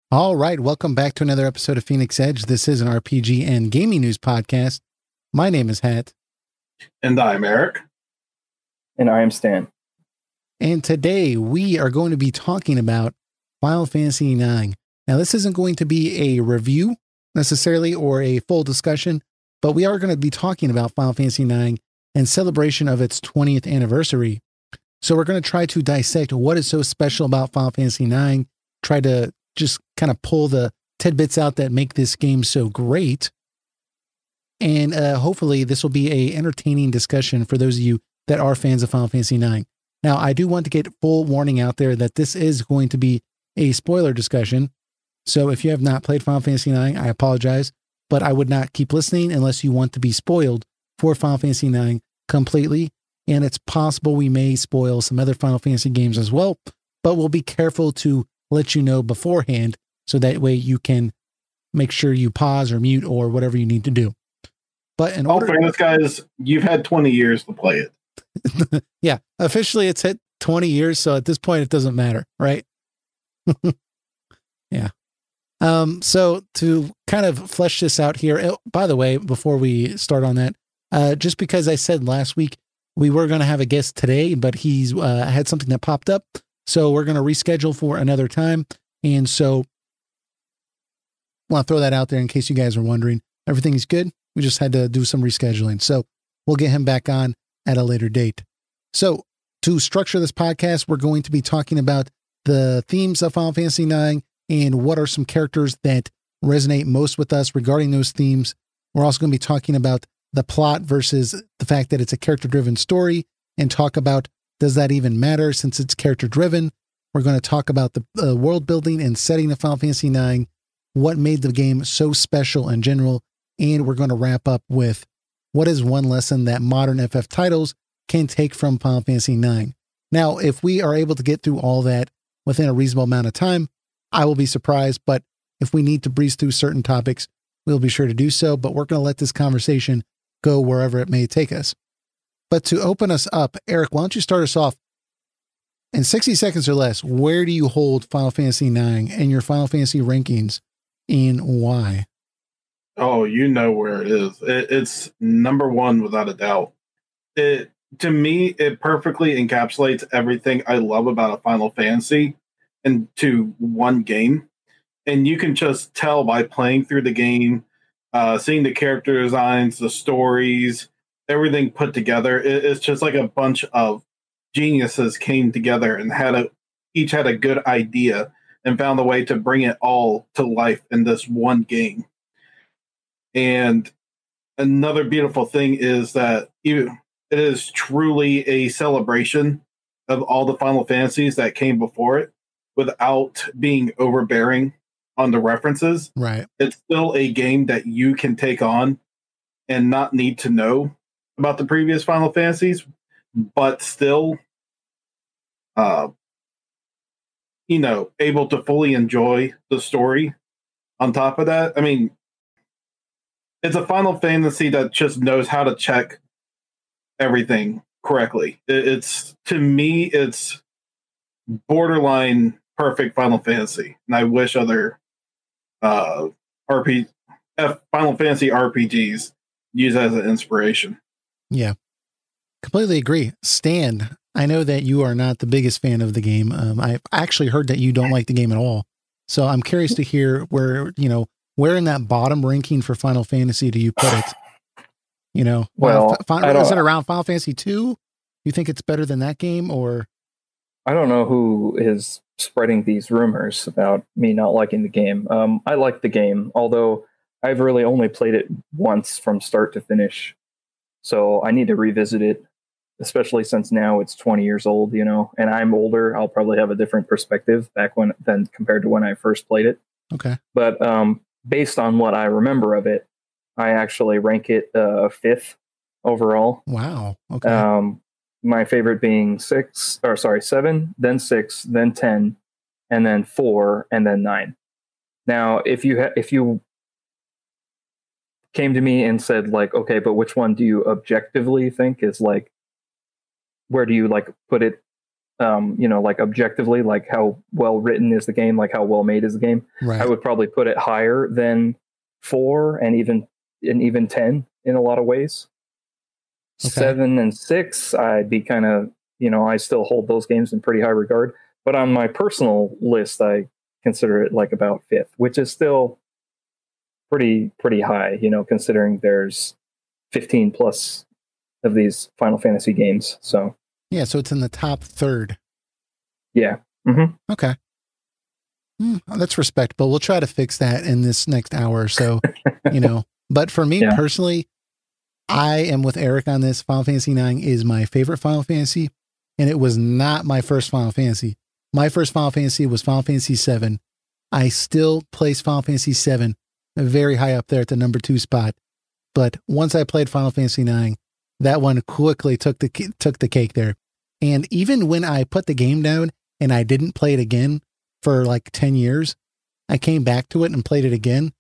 All right, welcome back to another episode of Phoenix Edge. This is an RPG and gaming news podcast. My name is Hat. And I'm Eric. And I am Stan. And today we are going to be talking about Final Fantasy IX. Now, this isn't going to be a review necessarily or a full discussion, but we are going to be talking about Final Fantasy IX in celebration of its 20th anniversary. So we're going to try to dissect what is so special about Final Fantasy IX, try to just kind of pull the tidbits out that make this game so great. And hopefully this will be a entertaining discussion for those of you that are fans of Final Fantasy IX. Now, I do want to get full warning out there that this is going to be a spoiler discussion. So if you have not played Final Fantasy IX, I apologize, but I would not keep listening unless you want to be spoiled for Final Fantasy IX completely. And it's possible we may spoil some other Final Fantasy games as well, but we'll be careful to let you know beforehand so that way you can make sure you pause or mute or whatever you need to do. But in order, fairness, guys, you've had 20 years to play it. Yeah, officially it's hit 20 years, so at this point it doesn't matter, right? Yeah. So to kind of flesh this out here, by the way, before we start on that, just because I said last week we were going to have a guest today, but he's had something that popped up. So we're going to reschedule for another time. And so I want to throw that out there in case you guys are wondering. Everything's good. We just had to do some rescheduling. So we'll get him back on at a later date. So to structure this podcast, we're going to be talking about the themes of Final Fantasy IX and what are some characters that resonate most with us regarding those themes. We're also going to be talking about the plot versus the fact that it's a character-driven story and talk about, does that even matter since it's character-driven? We're going to talk about the world building and setting of Final Fantasy IX, what made the game so special in general, and we're going to wrap up with what is one lesson that modern FF titles can take from Final Fantasy IX. Now, if we are able to get through all that within a reasonable amount of time, I will be surprised, but if we need to breeze through certain topics, we'll be sure to do so, but we're going to let this conversation go wherever it may take us. But to open us up, Eric, why don't you start us off? In 60 seconds or less, where do you hold Final Fantasy IX in your Final Fantasy rankings and why? Oh, you know where it is. It's number one without a doubt. To me, it perfectly encapsulates everything I love about a Final Fantasy into one game. And you can just tell by playing through the game, seeing the character designs, the stories, everything put together. It's just like a bunch of geniuses came together and each had a good idea and found a way to bring it all to life in this one game. And another beautiful thing is that it is truly a celebration of all the Final Fantasies that came before it without being overbearing on the references. Right. It's still a game that you can take on and not need to know about the previous Final Fantasies, but still, able to fully enjoy the story. On top of that, I mean, it's a Final Fantasy that just knows how to check everything correctly. To me, it's borderline perfect Final Fantasy, and I wish other Final Fantasy RPGs use it as an inspiration. Yeah, completely agree. Stan, I know that you are not the biggest fan of the game. I've actually heard that you don't like the game at all. So I'm curious to hear where in that bottom ranking for Final Fantasy do you put it? Well, is it around Final Fantasy 2? You think it's better than that game, or? I don't know who is spreading these rumors about me not liking the game. I like the game, although I've really only played it once from start to finish. So I need to revisit it, especially since now it's 20 years old, and I'm older. I'll probably have a different perspective than compared to when I first played it. Okay. But based on what I remember of it, I actually rank it 5th overall. Wow. Okay. My favorite being 7, then 6, then 10, and then 4, and then 9. Now, if you came to me and said, like, okay, but which one do you objectively think is, like, where do you, like, put it like objectively, like how well written is the game, like how well made is the game, Right. I would probably put it higher than 4 and even 10 in a lot of ways. Okay. 7 and 6, I'd be kind of, I still hold those games in pretty high regard. But on my personal list, I consider it like about 5th, which is still pretty high, considering there's 15 plus of these Final Fantasy games. So yeah, so it's in the top 3rd. Yeah. Mm-hmm. Okay. That's respectable. We'll try to fix that in this next hour or so, But for me personally, I am with Eric on this. Final Fantasy IX is my favorite Final Fantasy, and it was not my first Final Fantasy. My first Final Fantasy was Final Fantasy VII. I still place Final Fantasy VII very high up there at the number 2 spot. But once I played Final Fantasy IX, that one quickly took the cake there. And even when I put the game down and I didn't play it again for like 10 years, I came back to it and played it again.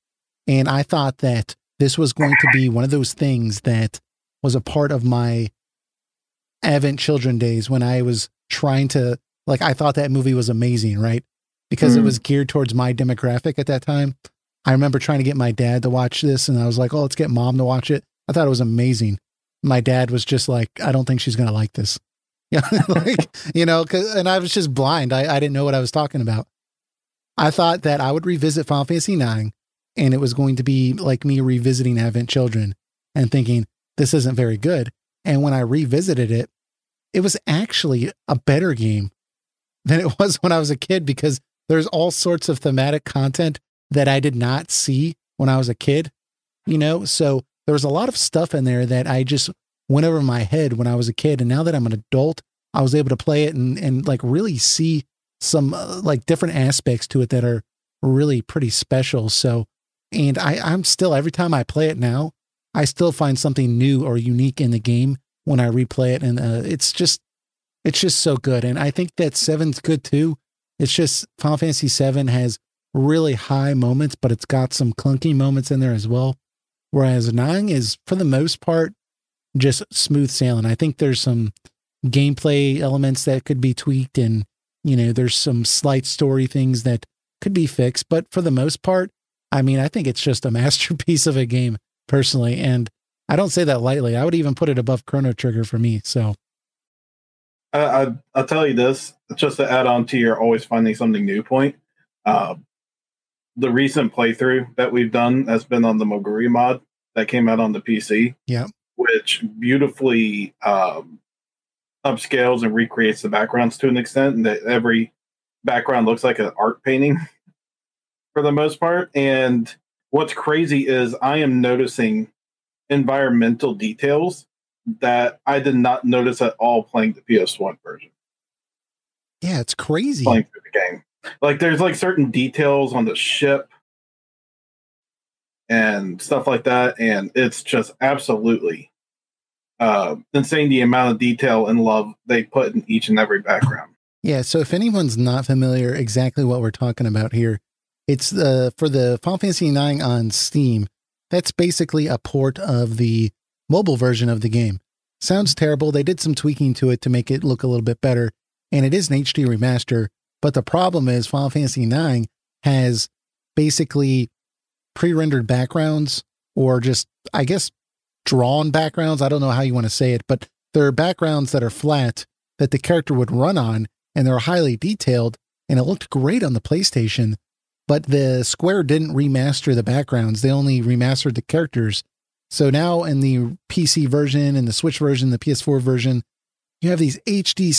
And I thought that this was going to be one of those things that was a part of my Advent Children days when I was trying to, like, I thought that movie was amazing, right? Because it was geared towards my demographic at that time. I remember trying to get my dad to watch this, and I was like, oh, let's get mom to watch it. I thought it was amazing. My dad was just like, I don't think she's going to like this. Yeah, and I was just blind. I didn't know what I was talking about. I thought that I would revisit Final Fantasy IX, and it was going to be like me revisiting Advent Children and thinking, this isn't very good. And when I revisited it, it was actually a better game than it was when I was a kid, because there's all sorts of thematic content that I did not see when I was a kid, So there was a lot of stuff in there that I just went over my head when I was a kid. And now that I'm an adult, I was able to play it and like really see some like different aspects to it that are really pretty special. So, and I'm still, every time I play it now, I still find something new or unique in the game when I replay it. And it's just so good. And I think that 7's good too. It's just Final Fantasy 7 has really high moments, but it's got some clunky moments in there as well. Whereas 9 is, for the most part, just smooth sailing. I think there's some gameplay elements that could be tweaked, and, there's some slight story things that could be fixed. But for the most part, I mean, I think it's just a masterpiece of a game, personally. And I don't say that lightly. I would even put it above Chrono Trigger for me. So I'll tell you this, just to add on to your always finding something new point. The recent playthrough that we've done has been on the Moguri mod that came out on the PC. Yeah. Which beautifully upscales and recreates the backgrounds to an extent, and that every background looks like an art painting for the most part. And what's crazy is I am noticing environmental details that I did not notice at all playing the PS1 version. Yeah, it's crazy. Playing through the game. Like, there's like certain details on the ship and stuff like that, and it's just absolutely insane the amount of detail and love they put in each and every background. Yeah, so if anyone's not familiar exactly what we're talking about here, it's for the Final Fantasy IX on Steam. That's basically a port of the mobile version of the game. Sounds terrible. They did some tweaking to it to make it look a little bit better, and it is an HD remaster. But the problem is Final Fantasy IX has basically pre-rendered backgrounds, or just, I guess, drawn backgrounds. I don't know how you want to say it, but there are backgrounds that are flat that the character would run on, and they're highly detailed, and it looked great on the PlayStation, but the Square didn't remaster the backgrounds. They only remastered the characters. So now in the PC version and the Switch version, the PS4 version, you have these HD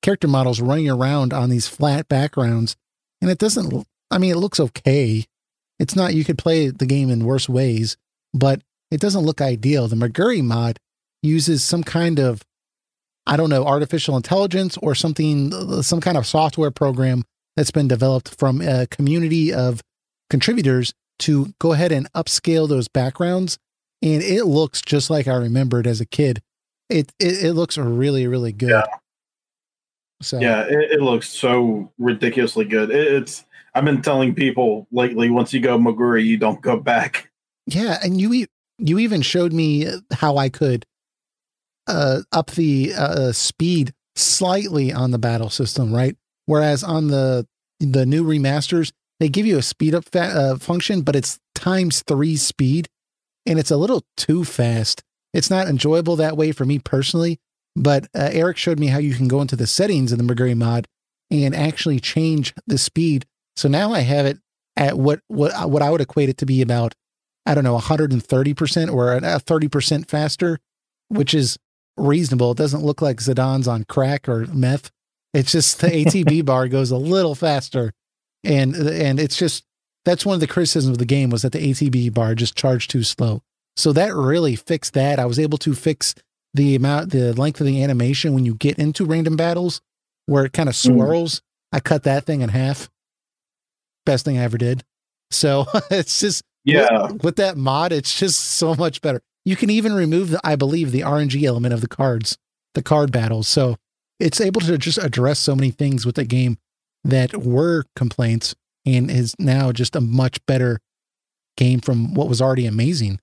character models running around on these flat backgrounds, and it doesn't, I mean, it looks okay. It's not, you could play the game in worse ways, but it doesn't look ideal. The Moguri mod uses some kind of, I don't know, artificial intelligence or something, some kind of software program that's been developed from a community of contributors to go ahead and upscale those backgrounds. And it looks just like I remembered as a kid. It looks really, really good. Yeah. So yeah, it looks so ridiculously good. I've been telling people lately, once you go Moguri, you don't go back. Yeah, and you even showed me how I could up the speed slightly on the battle system, right? Whereas on the new remasters, they give you a speed up function, but it's ×3 speed, and it's a little too fast. It's not enjoyable that way for me personally, but Eric showed me how you can go into the settings in the Moguri mod and actually change the speed. So now I have it at what I would equate it to be about, I don't know, 130% or a 30% faster, which is reasonable. It doesn't look like Zidane on crack or meth. It's just the ATB bar goes a little faster. And it's just, that's one of the criticisms of the game, was that the ATB bar just charged too slow. So that really fixed that. I was able to fix the length of the animation when you get into random battles where it kind of swirls. I cut that thing in half. Best thing I ever did. So it's just, with that mod, it's just so much better. You can even remove I believe the RNG element of the card battles. So it's able to just address so many things with the game that were complaints, and is now just a much better game from what was already amazing.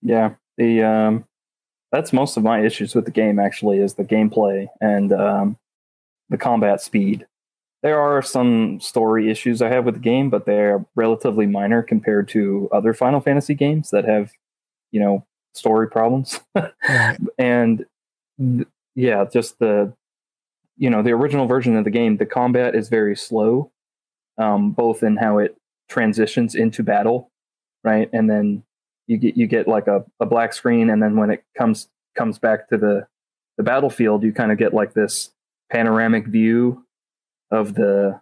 Yeah, that's most of my issues with the game, actually, is the gameplay and the combat speed. There are some story issues I have with the game, but they're relatively minor compared to other Final Fantasy games that have, story problems. Right. And just the original version of the game, the combat is very slow, both in how it transitions into battle, right? And then you get like a black screen, and then when it comes back to the battlefield, you kind of get like this panoramic view of the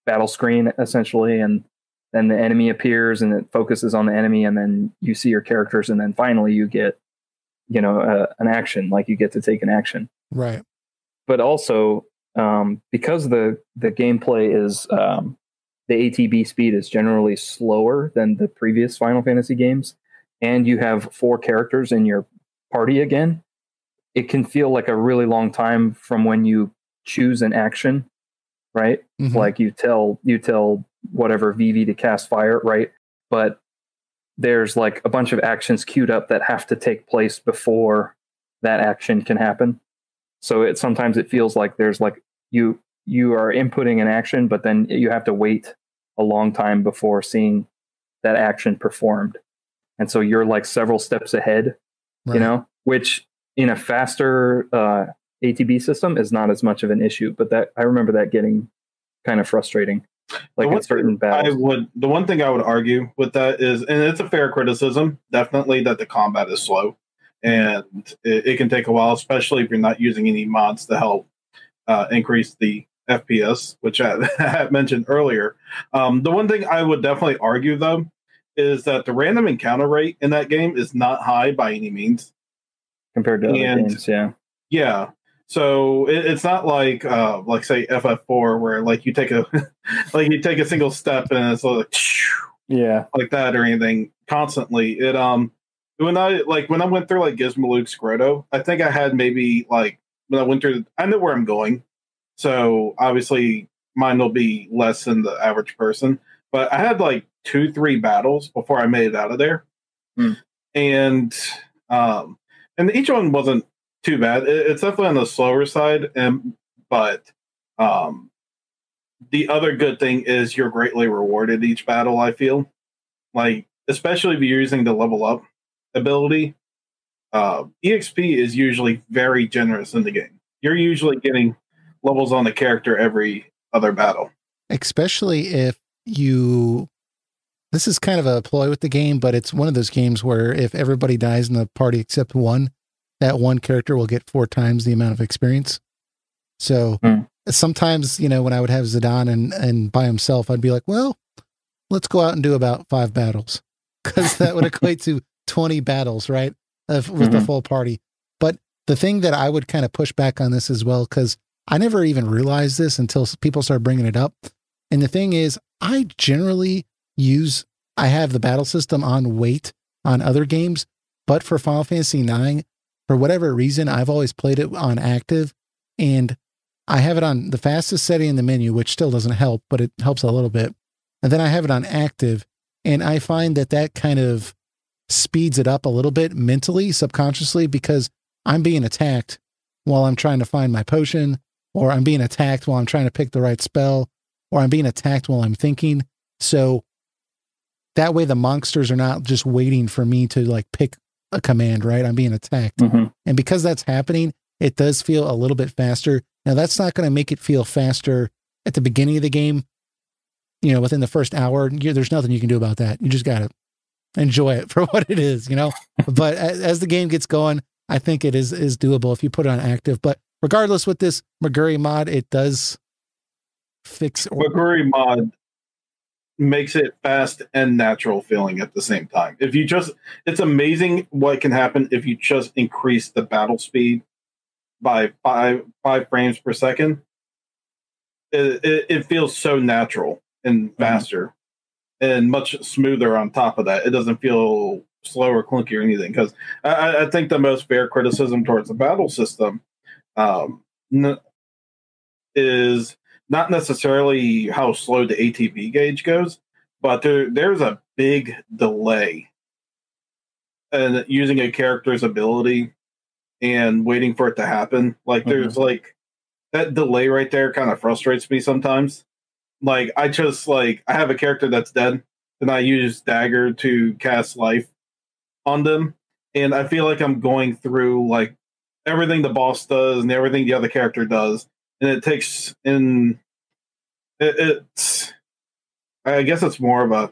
battle screen, essentially, and then the enemy appears and it focuses on the enemy, and then you see your characters, and then finally you get an action, like you get to take an action, right? But also because the gameplay is the ATB speed is generally slower than the previous Final Fantasy games, and you have 4 characters in your party again, it can feel like a really long time from when you choose an action, right? Mm-hmm. Like you tell whatever VV to cast fire, right? But there's like a bunch of actions queued up that have to take place before that action can happen. So sometimes it feels like there's like you are inputting an action, but then you have to wait a long time before seeing that action performed. And so you're like several steps ahead, right. Which in a faster ATB system is not as much of an issue, but that I remember that getting kind of frustrating. Like in certain battles. The one thing I would argue with that is, and it's a fair criticism, definitely, that the combat is slow, and it can take a while, especially if you're not using any mods to help increase the FPS, which I had mentioned earlier. The one thing I would definitely argue, though, is that the random encounter rate in that game is not high by any means compared to other games. Yeah. So it's not like say FF4, where like you take a single step and it's like like that or anything constantly. It when I went through like Gizmaluke's Grotto, I think I had maybe like when I went through, I know where I'm going, so obviously mine will be less than the average person. But I had like 2-3 battles before I made it out of there, and each one wasn't too bad. It's definitely on the slower side, but the other good thing is you're greatly rewarded each battle. I feel like, especially if you're using the level up ability, EXP is usually very generous in the game. You're usually getting levels on the character every other battle, especially if you. This is kind of a ploy with the game, but it's one of those games where if everybody dies in the party except one, that one character will get 4 times the amount of experience. So sometimes, when I would have Zidane and by himself, I'd be like, well, let's go out and do about 5 battles, because that would equate to 20 battles, right? With the full party. But the thing that I would kind of push back on this as well, because I never even realized this until people started bringing it up. And the thing is, I generally I have the battle system on wait on other games, but for Final Fantasy IX, for whatever reason, I've always played it on active, and I have it on the fastest setting in the menu, which still doesn't help, but it helps a little bit. And then I have it on active, and I find that kind of speeds it up a little bit mentally, subconsciously, because I'm being attacked while I'm trying to find my potion, or I'm being attacked while I'm trying to pick the right spell, or I'm being attacked while I'm thinking. So that way the monsters are not just waiting for me to like pick a command, right? I'm being attacked. Mm-hmm. And because that's happening, it does feel a little bit faster. Now that's not going to make it feel faster at the beginning of the game. You know, within the first hour, there's nothing you can do about that. You just got to enjoy it for what it is, you know? But as the game gets going, I think it is doable if you put it on active. But regardless with this Moguri mod, it does fix. Moguri mod makes it fast and natural feeling at the same time. If you just, it's amazing what can happen if you just increase the battle speed by five frames per second. It feels so natural and faster and much smoother on top of that. It doesn't feel slow or clunky or anything, because I think the most fair criticism towards the battle system is not necessarily how slow the ATB gauge goes, but there's a big delay in using a character's ability and waiting for it to happen. Like there's like that delay right there kind of frustrates me sometimes. Like I have a character that's dead and I use dagger to cast life on them, and I feel like I'm going through like everything the boss does and everything the other character does, and it takes in it's I guess it's more of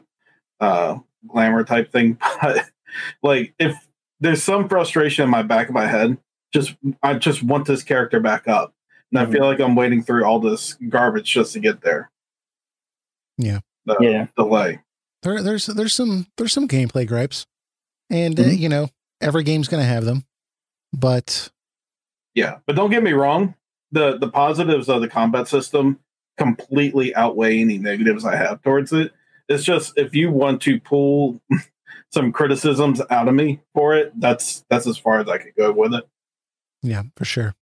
a glamour type thing, but like if there's some frustration in my back of my head, I just want this character back up, and I feel like I'm waiting through all this garbage just to get there. Yeah, delay. There's some gameplay gripes, and you know, every game's gonna have them, but but don't get me wrong, the positives of the combat system completely outweigh any negatives I have towards it. It's just if you want to pull some criticisms out of me for it, that's as far as I could go with it. Yeah, for sure.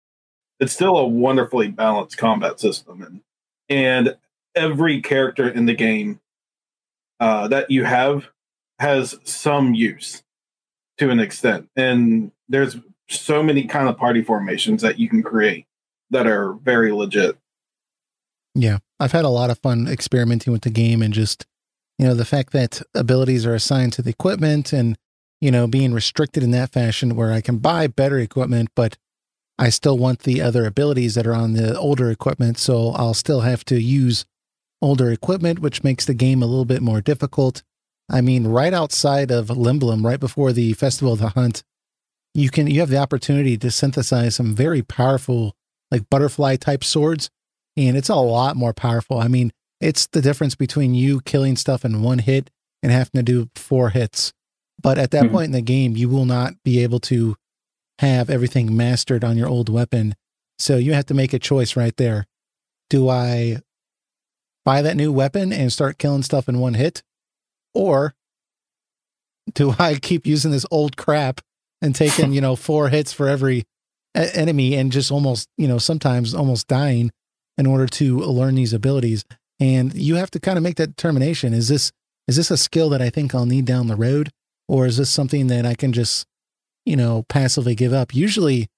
It's still a wonderfully balanced combat system, and every character in the game that you have has some use to an extent, and there's so many kind of party formations that you can create that are very legit. Yeah, I've had a lot of fun experimenting with the game, and just, you know, the fact that abilities are assigned to the equipment, and, you know, being restricted in that fashion where I can buy better equipment, but I still want the other abilities that are on the older equipment, so I'll still have to use older equipment, which makes the game a little bit more difficult. I mean, right outside of Limblom, right before the Festival of the Hunt, you have the opportunity to synthesize some very powerful, like butterfly type swords, and it's a lot more powerful. I mean, it's the difference between you killing stuff in one hit and having to do 4 hits. But at that point in the game, you will not be able to have everything mastered on your old weapon. So you have to make a choice right there. Do I buy that new weapon and start killing stuff in one hit? Or do I keep using this old crap and taking, you know, 4 hits for every enemy and just almost, you know, sometimes almost dying in order to learn these abilities? And you have to kind of make that determination. Is this a skill that I think I'll need down the road? Or is this something that I can just, you know, passively give up? Usually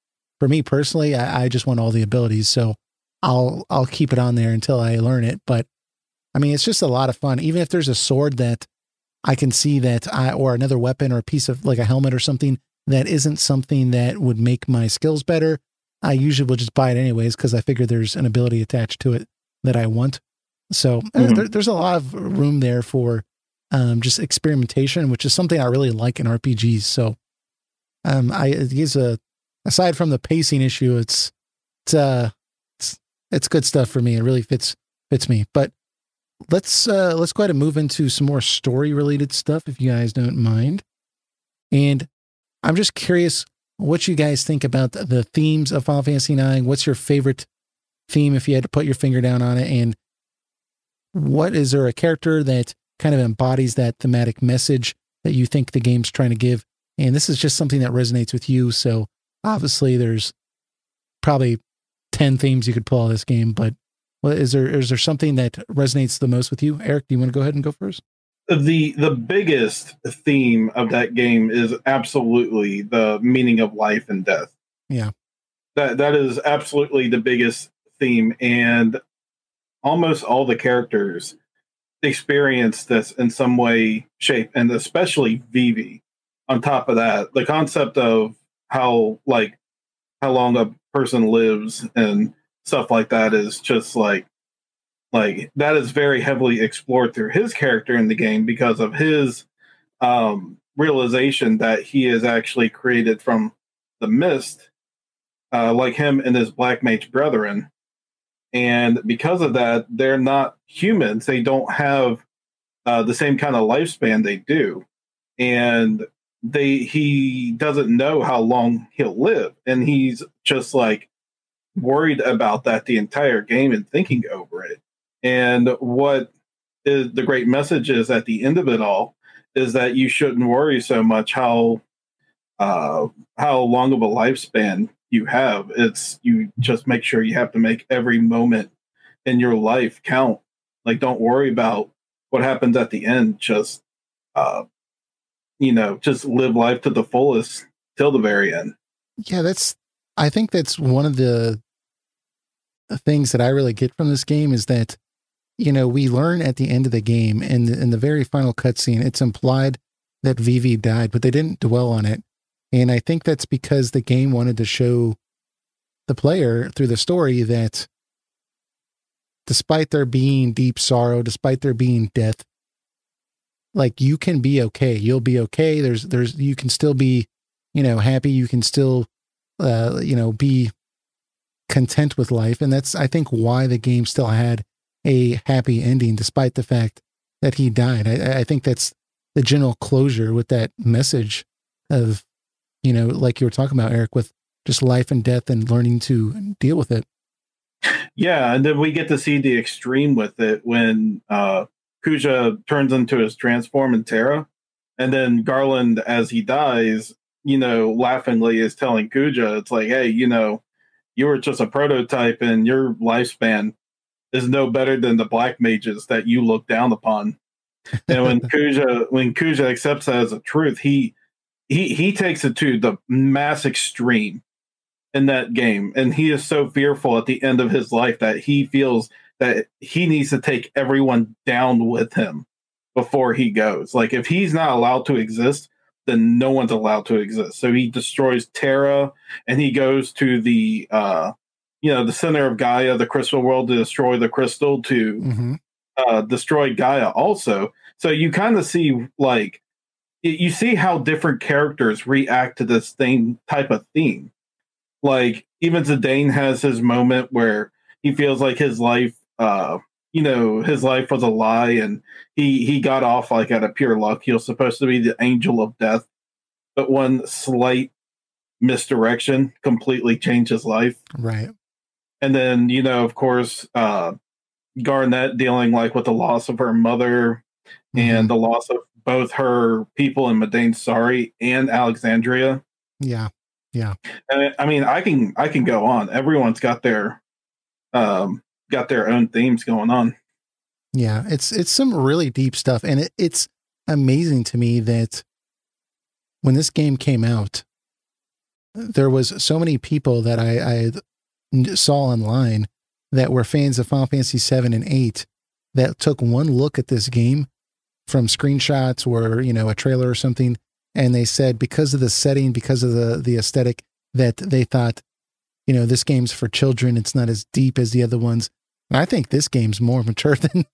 for me personally, I just want all the abilities. So I'll keep it on there until I learn it. But I mean, it's just a lot of fun. Even if there's a sword that I can see that or another weapon or a piece of like a helmet or something that isn't something that would make my skills better, I usually will just buy it anyways, because I figure there's an ability attached to it that I want. So there's a lot of room there for just experimentation, which is something I really like in RPGs. So aside from the pacing issue, it's good stuff for me. It really fits me. But let's go ahead and move into some more story related stuff, if you guys don't mind. And I'm just curious what you guys think about the themes of Final Fantasy IX. What's your favorite theme if you had to put your finger down on it? And is there a character that kind of embodies that thematic message that you think the game's trying to give? And this is just something that resonates with you. So obviously there's probably 10 themes you could pull out of this game, but is there something that resonates the most with you? Eric, do you want to go ahead and go first? The biggest theme of that game is absolutely the meaning of life and death. Yeah. That is absolutely the biggest theme, and almost all the characters experience this in some way, shape, and especially Vivi. On top of that, the concept of how long a person lives and stuff like that is just that is very heavily explored through his character in the game because of his realization that he is actually created from the mist, like him and his black mage brethren. And because of that, they're not humans. They don't have the same kind of lifespan they do. And he doesn't know how long he'll live. And he's just worried about that the entire game and thinking over it. And what is the great message is at the end of it all is that you shouldn't worry so much how long of a lifespan you have. It's you just make sure you have to make every moment in your life count. Don't worry about what happens at the end. Just just live life to the fullest till the very end. Yeah, I think that's one of the things that I really get from this game is that, we learn at the end of the game and in the very final cutscene, it's implied that Vivi died, but they didn't dwell on it. And I think that's because the game wanted to show the player through the story that despite there being deep sorrow, despite there being death, you can be okay. You'll be okay. You can still be, happy. You can still, be content with life. And that's, I think, why the game still had a happy ending, despite the fact that he died. I think that's the general closure with that message of, like you were talking about, Eric, with just life and death and learning to deal with it. Yeah. And then we get to see the extreme with it when Kuja turns into his transform in Terra. And then Garland, as he dies, laughingly is telling Kuja, it's hey, you were just a prototype and your lifespan is no better than the black mages that you look down upon. And when Kuja accepts that as a truth, he takes it to the mass extreme in that game. And he is so fearful at the end of his life that he feels that he needs to take everyone down with him before he goes. If he's not allowed to exist, then no one's allowed to exist. So he destroys Terra and he goes to the the center of Gaia, the crystal world, to destroy the crystal, to destroy Gaia also. So you kind of see you see how different characters react to this type of theme. Even Zidane has his moment where he feels like his life his life was a lie and he got off out of pure luck. He was supposed to be the angel of death, but one slight misdirection completely changed his life. Right. And then, of course, Garnet dealing with the loss of her mother and the loss of both her people in Madain Sari and Alexandria. Yeah. Yeah. And I mean, I can go on. Everyone's got their own themes going on. Yeah, it's some really deep stuff. And it's amazing to me that when this game came out, there was so many people that I saw online that were fans of Final Fantasy 7 and 8 that took one look at this game from screenshots or, a trailer or something. And they said, because of the setting, because of the aesthetic, that they thought, this game's for children. It's not as deep as the other ones. And I think this game's more mature than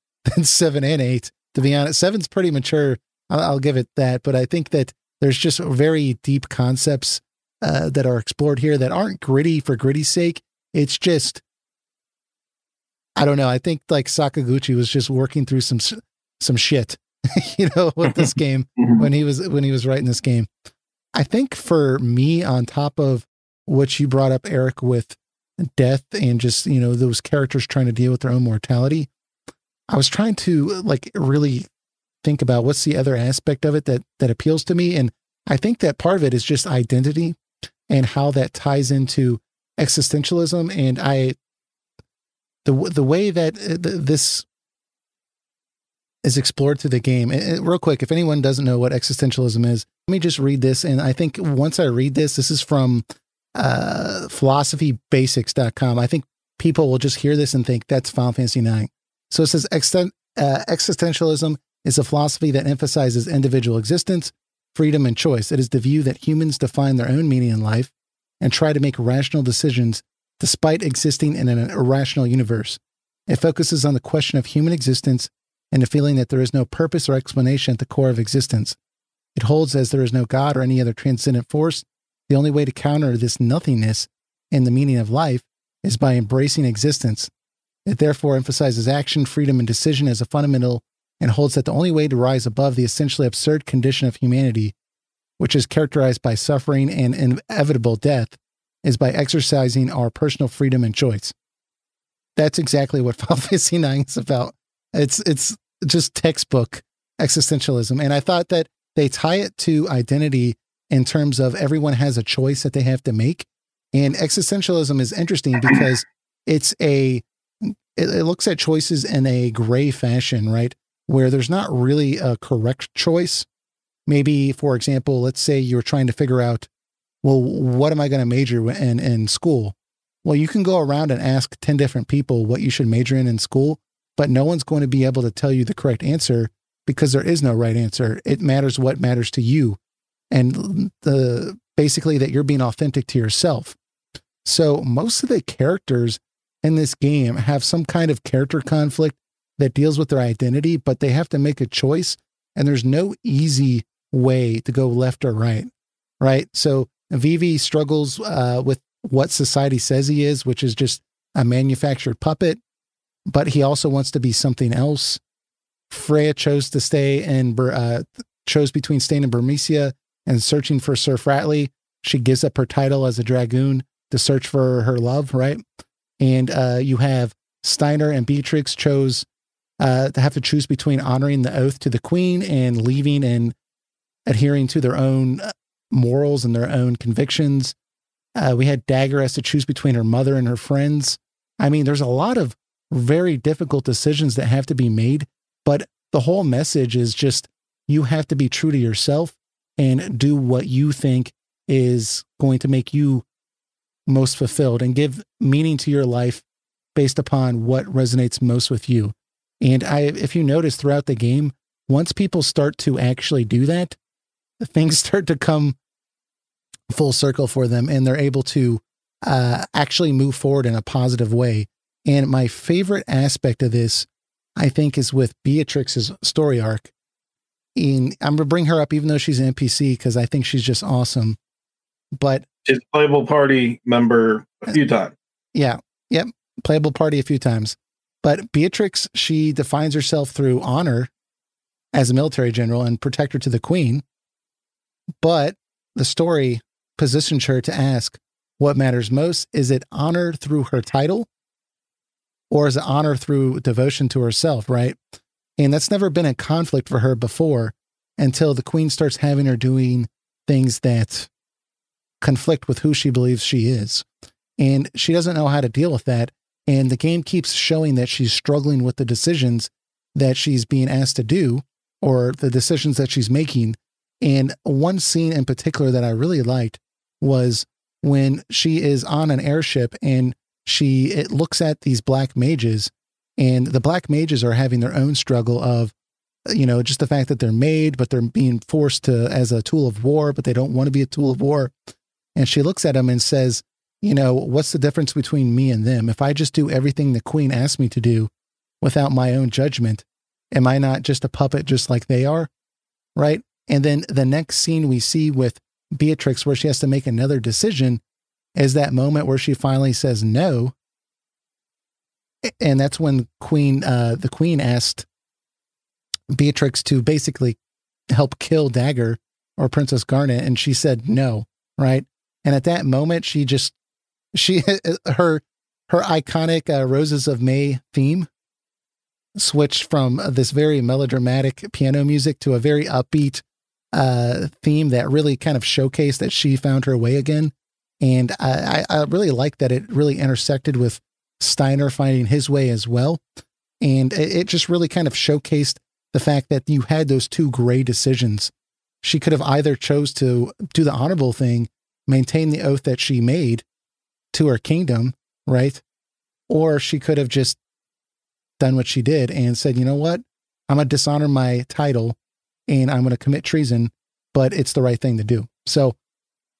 7 and 8, to be honest. 7's pretty mature. I'll give it that. But I think that there's just very deep concepts that are explored here that aren't gritty for gritty's sake. It's just, I don't know. I think Sakaguchi was just working through some shit, with this game when he was writing this game. I think for me, on top of what you brought up, Eric, with death and just, those characters trying to deal with their own mortality, I was trying to really think about what's the other aspect of it that appeals to me. And I think that part of it is just identity and how that ties into existentialism. And the way that this is explored through the game. And real quick, if anyone doesn't know what existentialism is, let me just read this. And I think once I read this, this is from philosophybasics.com. I think people will just hear this and think that's Final Fantasy IX. So it says existentialism is a philosophy that emphasizes individual existence, freedom, and choice. It is the view that humans define their own meaning in life and try to make rational decisions despite existing in an irrational universe. It focuses on the question of human existence and the feeling that there is no purpose or explanation at the core of existence. It holds as there is no God or any other transcendent force. The only way to counter this nothingness and the meaning of life is by embracing existence. It therefore emphasizes action, freedom, and decision as a fundamental, and holds that the only way to rise above the essentially absurd condition of humanity, which is characterized by suffering and inevitable death, is by exercising our personal freedom and choice. That's exactly what Final Fantasy IX is about. It's just textbook existentialism. And I thought that they tie it to identity in terms of everyone has a choice that they have to make. And existentialism is interesting because it looks at choices in a gray fashion, right? Where there's not really a correct choice. Maybe, for example, let's say you're trying to figure out, well, what am I going to major in school? Well, you can go around and ask 10 different people what you should major in school, but no one's going to be able to tell you the correct answer because there is no right answer. It matters what matters to you. And basically that you're being authentic to yourself. So most of the characters in this game have some kind of character conflict that deals with their identity, but they have to make a choice. And there's no easy way to go left or right, right? So Vivi struggles with what society says he is, which is just a manufactured puppet, but he also wants to be something else. Freya chose to stay in, chose between staying in Burmecia and searching for Sir Fratley. She gives up her title as a dragoon to search for her love, right? And you have Steiner and Beatrix chose to have to choose between honoring the oath to the queen and leaving and adhering to their own morals and their own convictions. We had Dagger has to choose between her mother and her friends. I mean, there's a lot of very difficult decisions that have to be made, but the whole message is just you have to be true to yourself and do what you think is going to make you most fulfilled and give meaning to your life based upon what resonates most with you. And if you notice throughout the game, once people start to actually do that, things start to come full circle for them and they're able to actually move forward in a positive way. And my favorite aspect of this, I think, is with Beatrix's story arc. And I'm going to bring her up even though she's an NPC because I think she's just awesome. But she's a playable party member a few times. Yeah. Yep. Playable party a few times. But Beatrix, she defines herself through honor as a military general and protector to the queen. But the story positions her to ask what matters most. Is it honor through her title? Or is it honor through devotion to herself, right? And that's never been a conflict for her before until the queen starts having her doing things that conflict with who she believes she is. And she doesn't know how to deal with that. And the game keeps showing that she's struggling with the decisions that she's being asked to do or the decisions that she's making. And one scene in particular that I really liked was when she is on an airship and it looks at these black mages, and the black mages are having their own struggle of, you know, just the fact that they're made, but they're being forced to as a tool of war, but they don't want to be a tool of war. And she looks at them and says, you know, what's the difference between me and them? If I just do everything the queen asked me to do without my own judgment, am I not just a puppet just like they are? Right? And then the next scene we see with Beatrix where she has to make another decision is that moment where she finally says no. And that's when the queen asked Beatrix to basically help kill Dagger or Princess Garnet. And she said no, right? And at that moment, her iconic Roses of May theme switched from this very melodramatic piano music to a very upbeat theme that really kind of showcased that she found her way again. And I really like that it really intersected with Steiner finding his way as well. And it just really kind of showcased the fact that you had those two gray decisions. She could have either chose to do the honorable thing maintain the oath that she made to her kingdom, right? Or she could have just done what she did and said, you know what? I'm going to dishonor my title and I'm going to commit treason, but it's the right thing to do. So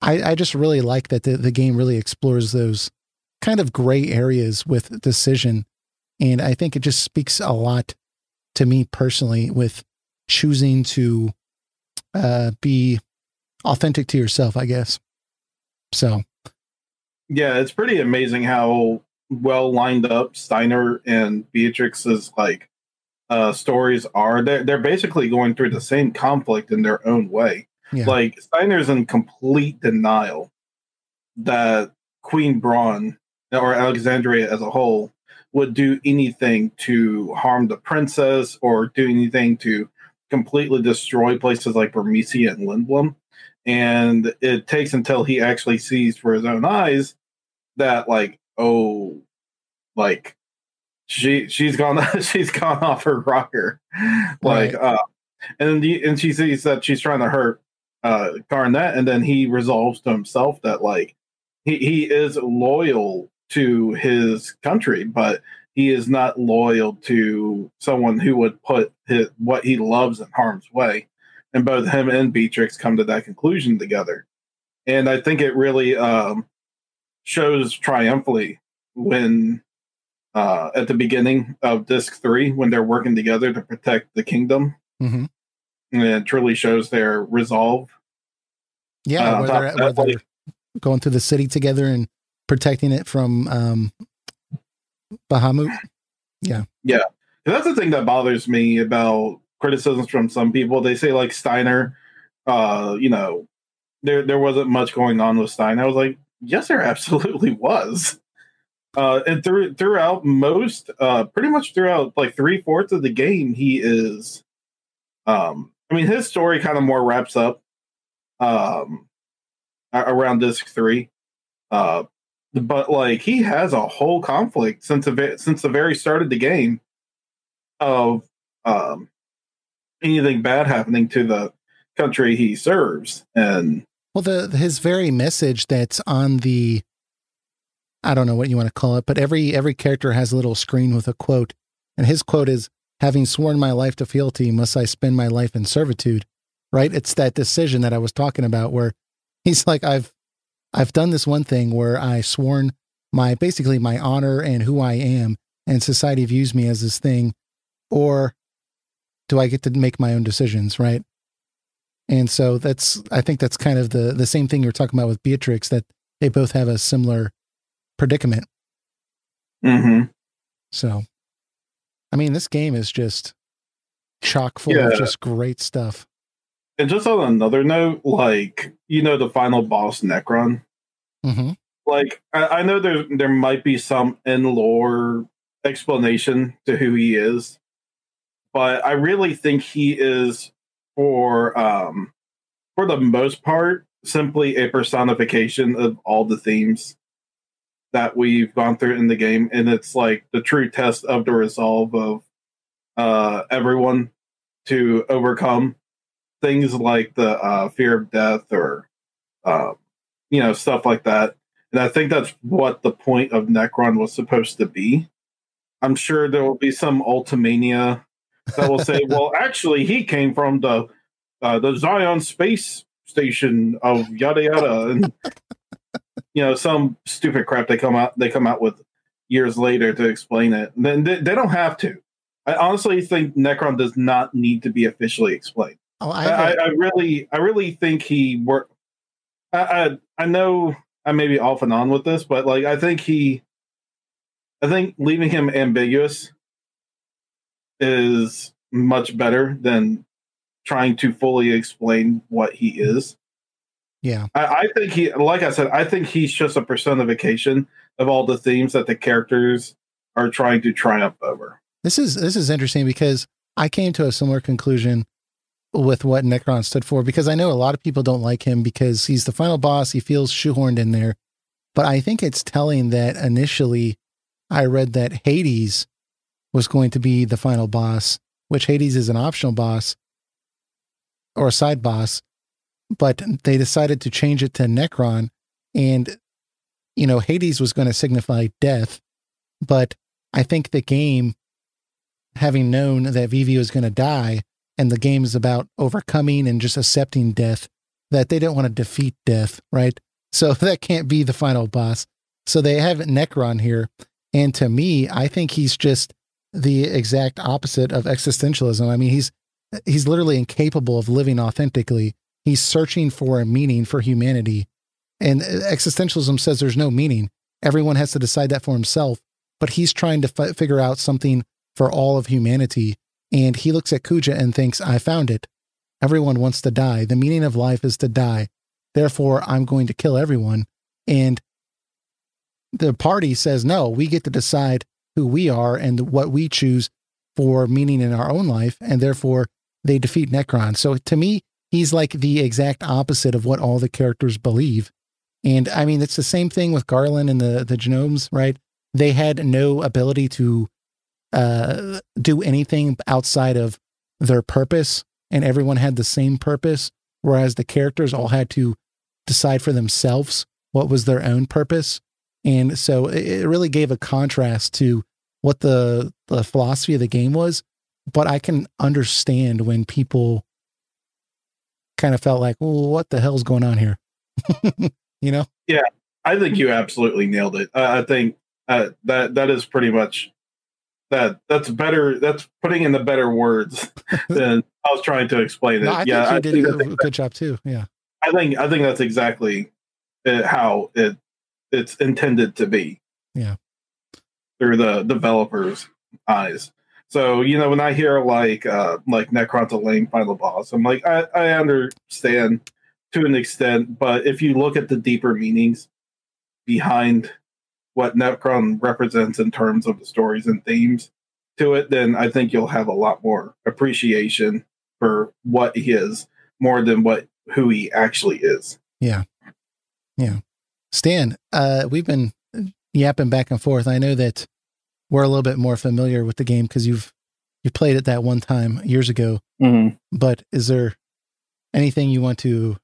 I just really like that the game really explores those kind of gray areas with decision. And I think it just speaks a lot to me personally with choosing to be authentic to yourself, I guess. So. Yeah, it's pretty amazing how well lined up Steiner and Beatrix's like stories are. They're basically going through the same conflict in their own way. Yeah. Like Steiner's in complete denial that Queen Braun or Alexandria as a whole would do anything to harm the princess or do anything to completely destroy places like Bermesia and Lindblom. And it takes until he actually sees for his own eyes that like, oh, like she's gone off her rocker. Like right. And she sees that she's trying to hurt Garnet, and then he resolves to himself that like he is loyal to his country, but he is not loyal to someone who would put what he loves in harm's way. And both him and Beatrix come to that conclusion together. And I think it really shows triumphantly when at the beginning of Disc 3, when they're working together to protect the kingdom. Mm-hmm. And it truly shows their resolve. Yeah, where they're going through the city together and protecting it from Bahamut. Yeah. Yeah. And that's the thing that bothers me about criticisms from some people. They say like Steiner, you know, there wasn't much going on with Steiner. I was like, yes, there absolutely was. And throughout most, pretty much throughout like 3/4 of the game, he is, I mean, his story kind of more wraps up around Disc 3. But like he has a whole conflict since the very start of the game of anything bad happening to the country he serves. And well, his very message that's on the, I don't know what you want to call it, but every character has a little screen with a quote, and his quote is, "Having sworn my life to fealty, must I spend my life in servitude?" Right? It's that decision that I was talking about, where he's like, I've done this one thing where I sworn basically my honor and who I am, and society views me as this thing, or do I get to make my own decisions, right? And so I think that's kind of the same thing you were talking about with Beatrix, that they both have a similar predicament. Mm-hmm. So, I mean, this game is just chock full of just great stuff. And just on another note, like, you know, the final boss, Necron. Mm-hmm. Like, I know there might be some in-lore explanation to who he is, but I really think he is, for the most part, simply a personification of all the themes that we've gone through in the game, and it's like the true test of the resolve of everyone to overcome things like the fear of death or you know, stuff like that. And I think that's what the point of Necron was supposed to be. I'm sure there will be some Ultimania that will say, well, actually he came from the Zion space station of yada yada, and you know, some stupid crap they come out with years later to explain it. And then they don't have to. I honestly think Necron does not need to be officially explained. Oh, I really think he worked. I know I may be off and on with this, but like I think leaving him ambiguous is much better than trying to fully explain what he is. Yeah, I think like I said, I think he's just a personification of all the themes that the characters are trying to triumph over. This is interesting because I came to a similar conclusion with what Necron stood for, because I know a lot of people don't like him because he's the final boss. He feels shoehorned in there. But I think it's telling that initially I read that Hades was going to be the final boss, which Hades is an optional boss or a side boss, but they decided to change it to Necron And, Hades was going to signify death, but I think the game, having known that Vivi was going to die, and the game is about overcoming and just accepting death, that they didn't want to defeat death, right? So that can't be the final boss. So they have Necron here. And to me, I think he's just the exact opposite of existentialism. I mean, he's literally incapable of living authentically. He's searching for a meaning for humanity. And existentialism says there's no meaning. Everyone has to decide that for himself. But he's trying to figure out something for all of humanity. And he looks at Kuja and thinks, I found it. Everyone wants to die. The meaning of life is to die. Therefore, I'm going to kill everyone. And the party says, no, we get to decide who we are and what we choose for meaning in our own life. And therefore, they defeat Necron. So to me, he's like the exact opposite of what all the characters believe. And I mean, it's the same thing with Garland and the Genomes, right? They had no ability to do anything outside of their purpose, and everyone had the same purpose, whereas the characters all had to decide for themselves what was their own purpose. And so it really gave a contrast to what the philosophy of the game was. But I can understand when people kind of felt like, well, what the hell's going on here? Yeah, I think you absolutely nailed it. I think that is pretty much that's better. That's putting in the better words than I was trying to explain it. No, I think you did a good job too. Yeah, I think that's exactly how it's intended to be. Yeah, through the developer's eyes. So when I hear like Necron's a lame final boss, I'm like, I understand to an extent, but if you look at the deeper meanings behind what Necron represents in terms of the stories and themes to it, then I think you'll have a lot more appreciation for what he is more than who he actually is. Yeah. Yeah. Stan, we've been yapping back and forth. I know that we're a little bit more familiar with the game because you played it that one time years ago. Mm-hmm. But is there anything you want to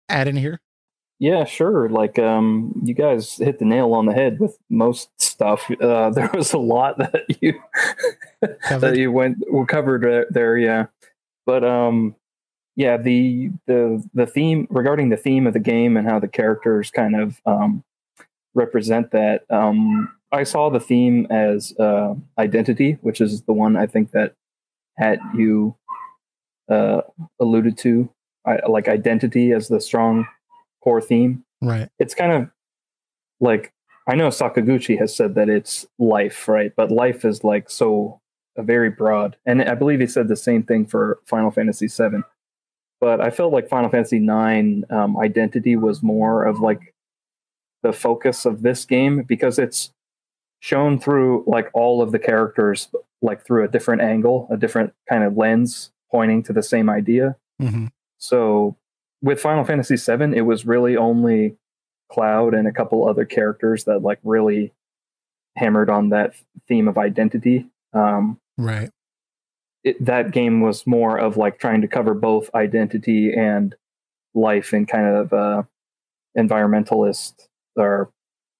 add in here? Yeah, sure. Like, you guys hit the nail on the head with most stuff. There was a lot that you that you covered there. Yeah, but yeah, the theme regarding the theme of the game and how the characters kind of represent that. I saw the theme as identity, which is the one I think that you alluded to. I like identity as the strong core theme. Right. It's kind of like, I know Sakaguchi has said that it's life, right? But life is like very broad. And I believe he said the same thing for Final Fantasy VII. But I felt like Final Fantasy IX identity was more of like the focus of this game, because it's shown through like all of the characters, like through a different angle, a different kind of lens pointing to the same idea. Mm-hmm. So with Final Fantasy VII, it was really only Cloud and a couple other characters that like really hammered on that theme of identity. Right. That game was more of like trying to cover both identity and life in kind of environmentalist or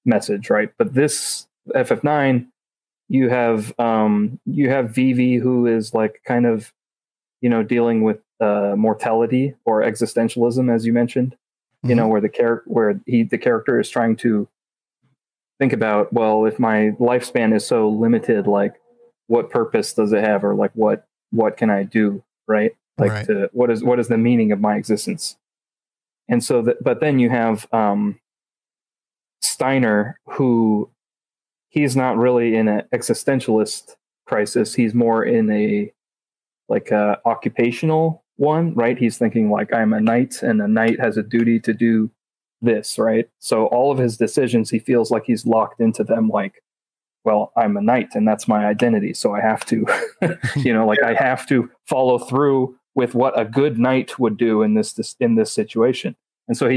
message, right? But this FF9, you have Vivi, who is like kind of dealing with mortality or existentialism, as you mentioned. Mm-hmm. Where the character is trying to think about, well, if my lifespan is so limited, like what purpose does it have, or like what can I do, right? Like right. what is the meaning of my existence? And so but then you have Steiner, who he's not really in an existentialist crisis. He's more in a occupational one, right? He's thinking like, I'm a knight, and a knight has a duty to do this, right? So all of his decisions, he feels like he's locked into them, like, well, I'm a knight and that's my identity, so I have to I have to follow through with what a good knight would do in this situation. And so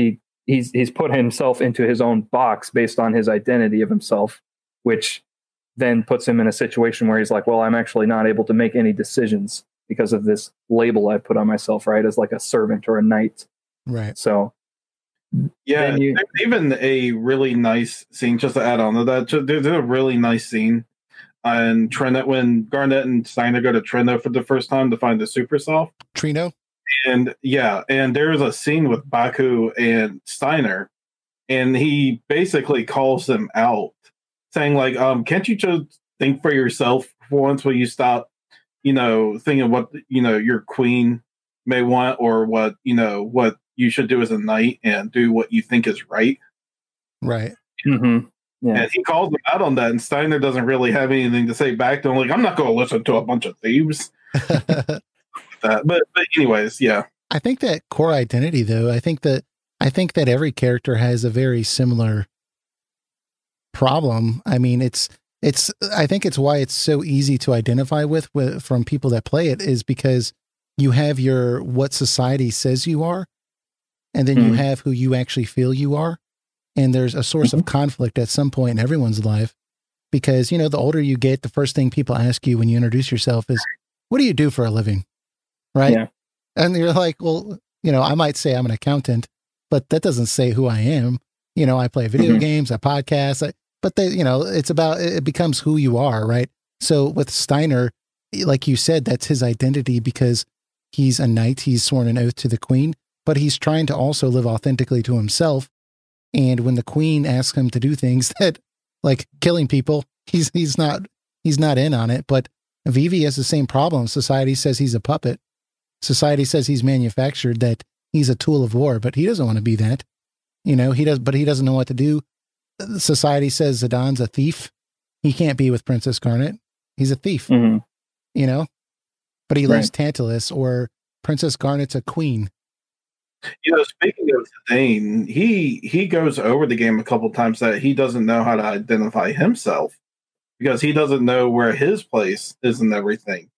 he's put himself into his own box based on his identity of himself, which then puts him in a situation where he's like, well, I'm actually not able to make any decisions because of this label I put on myself, right? As like a servant or a knight. Right. So Yeah, Then you, there's even a really nice scene, just to add on to that. There's a really nice scene on Trino when Garnet and Steiner go to Trino for the first time to find the Super Soft. Trino? And yeah, and there's a scene with Baku and Steiner, and he basically calls them out, saying like, can't you just think for yourself for once? Will you stop, thinking what, your queen may want, or what, what you should do as a knight, and do what you think is right? Right. mm-hmm. Yeah. And he calls them out on that, and Steiner doesn't really have anything to say back to him. Like, I'm not going to listen to a bunch of thieves. But anyways, yeah. I think that core identity, though, I think that every character has a very similar problem. I mean, I think it's why it's so easy to identify with from people that play it, is because you have your what society says you are, and then you have who you actually feel you are. And there's a source of conflict at some point in everyone's life, because, the older you get, the first thing people ask you when you introduce yourself is, what do you do for a living? Right. Yeah. And you're like, well, I might say I'm an accountant, but that doesn't say who I am. I play video games, I podcast, but it becomes who you are. Right. So with Steiner, like you said, that's his identity, because he's a knight. He's sworn an oath to the queen, but he's trying to also live authentically to himself. And when the queen asks him to do things that, like killing people, he's not in on it. But Vivi has the same problem. Society says he's a puppet. Society says he's manufactured, that he's a tool of war, but he doesn't want to be that. But he doesn't know what to do. Society says Zidane a thief. He can't be with Princess Garnet. He's a thief. But he loves Tantalus, or Princess Garnet's a queen. Speaking of Zidane, he goes over the game a couple times that he doesn't know how to identify himself, because he doesn't know where his place is in everything.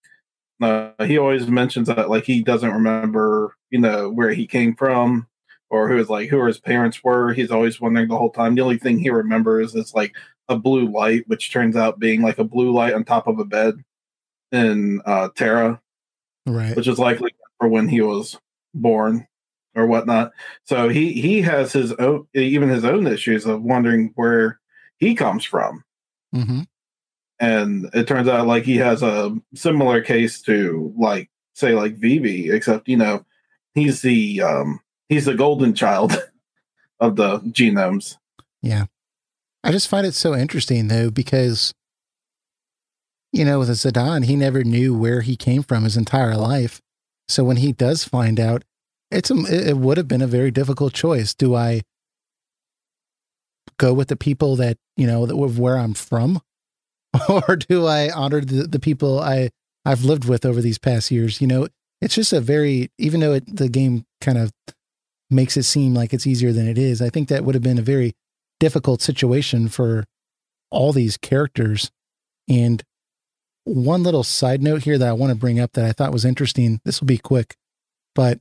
He always mentions that, like, he doesn't remember, where he came from, or who his parents were. He's always wondering the whole time. The only thing he remembers is like a blue light, which turns out being like a blue light on top of a bed in Terra, right? Which is likely for when he was born or whatnot. So he has his own issues of wondering where he comes from. And it turns out like he has a similar case to like Vivi, except he's the golden child of the genomes. Yeah, I just find it so interesting though, because with Zidane, he never knew where he came from his entire life. So when he does find out, it would have been a very difficult choice. Do I go with the people that where I'm from? Or do I honor the people I've lived with over these past years? It's just even though the game kind of makes it seem like it's easier than it is, I think that would have been a very difficult situation for all these characters. And one little side note here that I want to bring up that I thought was interesting, this will be quick, but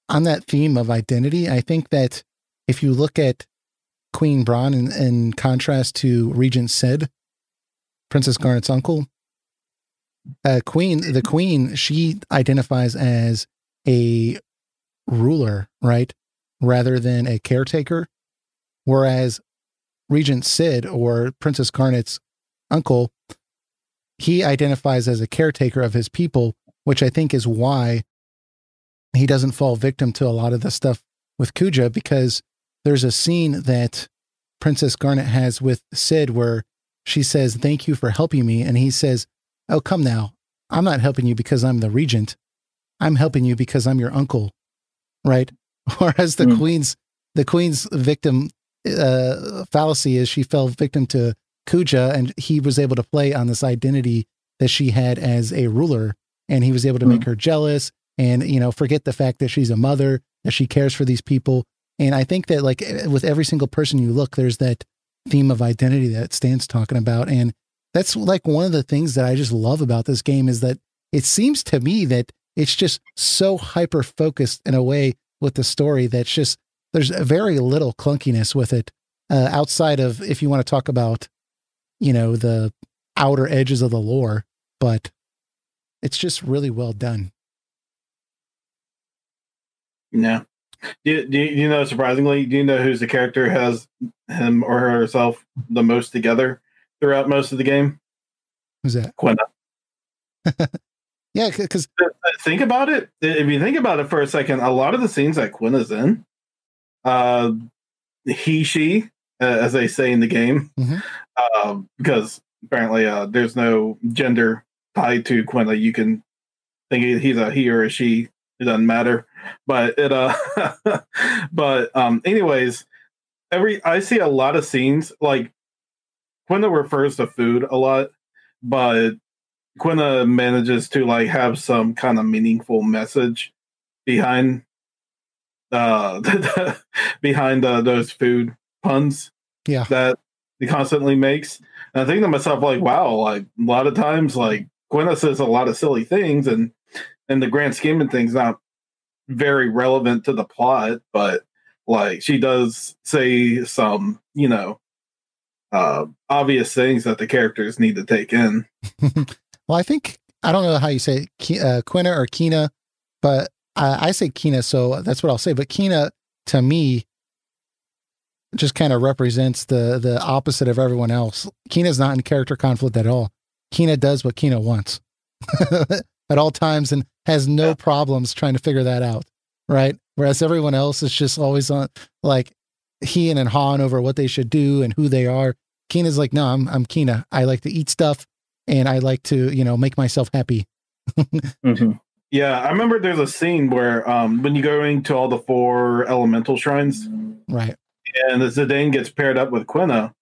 on that theme of identity, I think that if you look at Queen Braun in contrast to Regent Sid, Princess Garnet's uncle, the queen, she identifies as a ruler, right? Rather than a caretaker. Whereas Regent Sid, or Princess Garnet's uncle, he identifies as a caretaker of his people, which I think is why he doesn't fall victim to a lot of the stuff with Kuja, because there's a scene that Princess Garnet has with Sid where she says, "Thank you for helping me." And he says, "Oh, come now. I'm not helping you because I'm the regent. I'm helping you because I'm your uncle." Right? Whereas the queen's victim fallacy is she fell victim to Kuja, and he was able to play on this identity that she had as a ruler, and he was able to make her jealous and, forget the fact that she's a mother, that she cares for these people. And I think that, like, with every single person you look, there's that theme of identity that Stan's talking about. And that's like one of the things that I just love about this game, is that it seems to me that it's just so hyper focused in a way with the story that's just, there's very little clunkiness with it, outside of, if you want to talk about, the outer edges of the lore, but it's just really well done. Yeah. You know, surprisingly, do you know who's the character who has him or herself the most together throughout most of the game? Who's that? Quina. Yeah, because think about it. If you think about it for a second, a lot of the scenes that Quina's in, he, she, as they say in the game, because apparently there's no gender tied to Quina. You can think he's a he or a she. It doesn't matter. But it anyways, I see a lot of scenes like Quina refers to food a lot, but Quina manages to like have some kind of meaningful message behind behind those food puns that he constantly makes. And I think to myself, like, wow, like a lot of times, like Quina says a lot of silly things, and in the grand scheme of things, not very relevant to the plot, but like she does say some, you know, obvious things that the characters need to take in. Well, I think, I don't know how you say it, Quina or Kina, but I say Kina, so that's what I'll say. But Kina, to me, just kind of represents the opposite of everyone else. Kina's not in character conflict at all. Kina does what Kina wants at all times and has no problems trying to figure that out, right? Whereas everyone else is just always on, like, he and hawing over what they should do and who they are. Kina's like, no, I'm Kina. I like to eat stuff and I like to, you know, make myself happy. Yeah, I remember there's a scene where when you go into all the 4 elemental shrines, right? And Zidane gets paired up with Quina,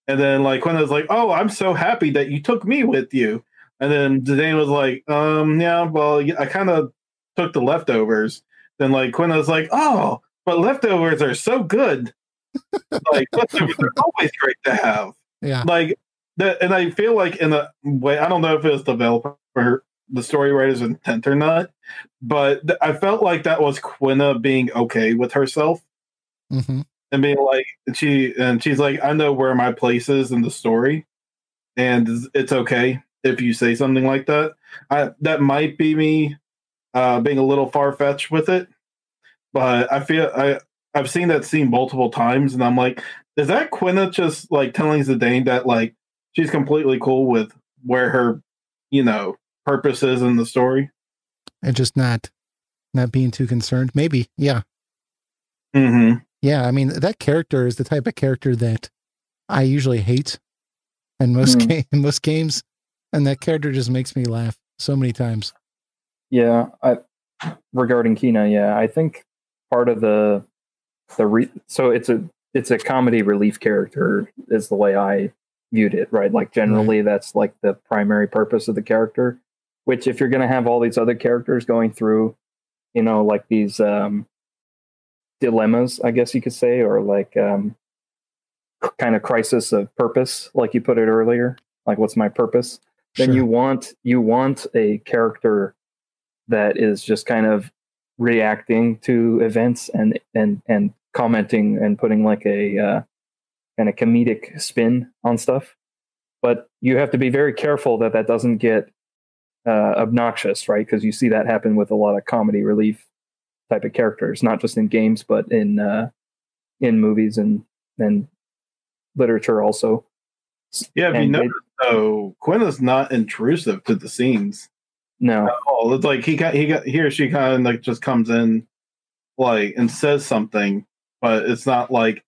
and then like Quina's like, "Oh, I'm so happy that you took me with you," and then Zidane was like, yeah, well, I kind of took the leftovers." Then like Quina's like, "Oh, but leftovers are so good. Like leftovers are always great to have." Yeah, like that, and I feel like in a way, I don't know if it was developer, the story writer's intent or not, but I felt like that was Quina being okay with herself and being like, she's like, I know where my place is in the story, and it's okay if you say something like that. That might be me being a little far fetched with it, but I feel I've seen that scene multiple times, and I'm like, is that Quina just like telling Zidane that like she's completely cool with where her, you know, purpose is in the story, and just not being too concerned? Maybe, yeah. Yeah, I mean, that character is the type of character that I usually hate in most most games, and that character just makes me laugh so many times. Yeah, regarding Kina, yeah, I think part of so it's a comedy relief character is the way I viewed it, right? Like generally that's like the primary purpose of the character, which if you're going to have all these other characters going through, you know, like these dilemmas, I guess you could say, or like kind of crisis of purpose, like you put it earlier, like what's my purpose? Then you want a character that is just kind of reacting to events and commenting and putting like a kind of comedic spin on stuff. But you have to be very careful that doesn't get obnoxious, right? Because you see that happen with a lot of comedy relief type of characters, not just in games, but in movies and literature also. Yeah, if you notice, though, Quina's not intrusive to the scenes. No, it's like he or she kind of like just comes in, like, and says something, but it's not like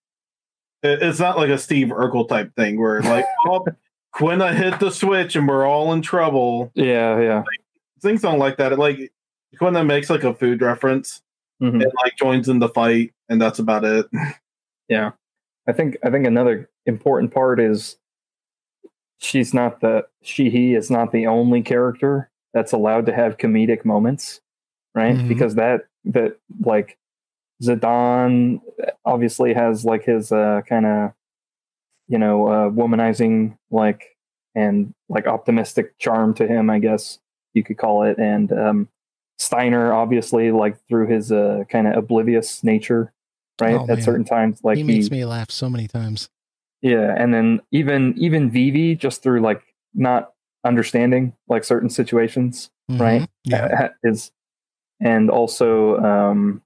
a Steve Urkel type thing where like, oh, Quina hit the switch and we're all in trouble. Yeah. Like, things don't like that. Like Quina makes like a food reference and like joins in the fight, and that's about it. Yeah, I think another important part is he is not the only character that's allowed to have comedic moments, right? Because that like Zidane obviously has like his kind of, you know, womanizing like and like optimistic charm to him, I guess you could call it, and Steiner obviously like through his kind of oblivious nature, right? At certain times, like he makes me laugh so many times. Yeah, and then even Vivi just through like not understanding like certain situations, right? Yeah, And also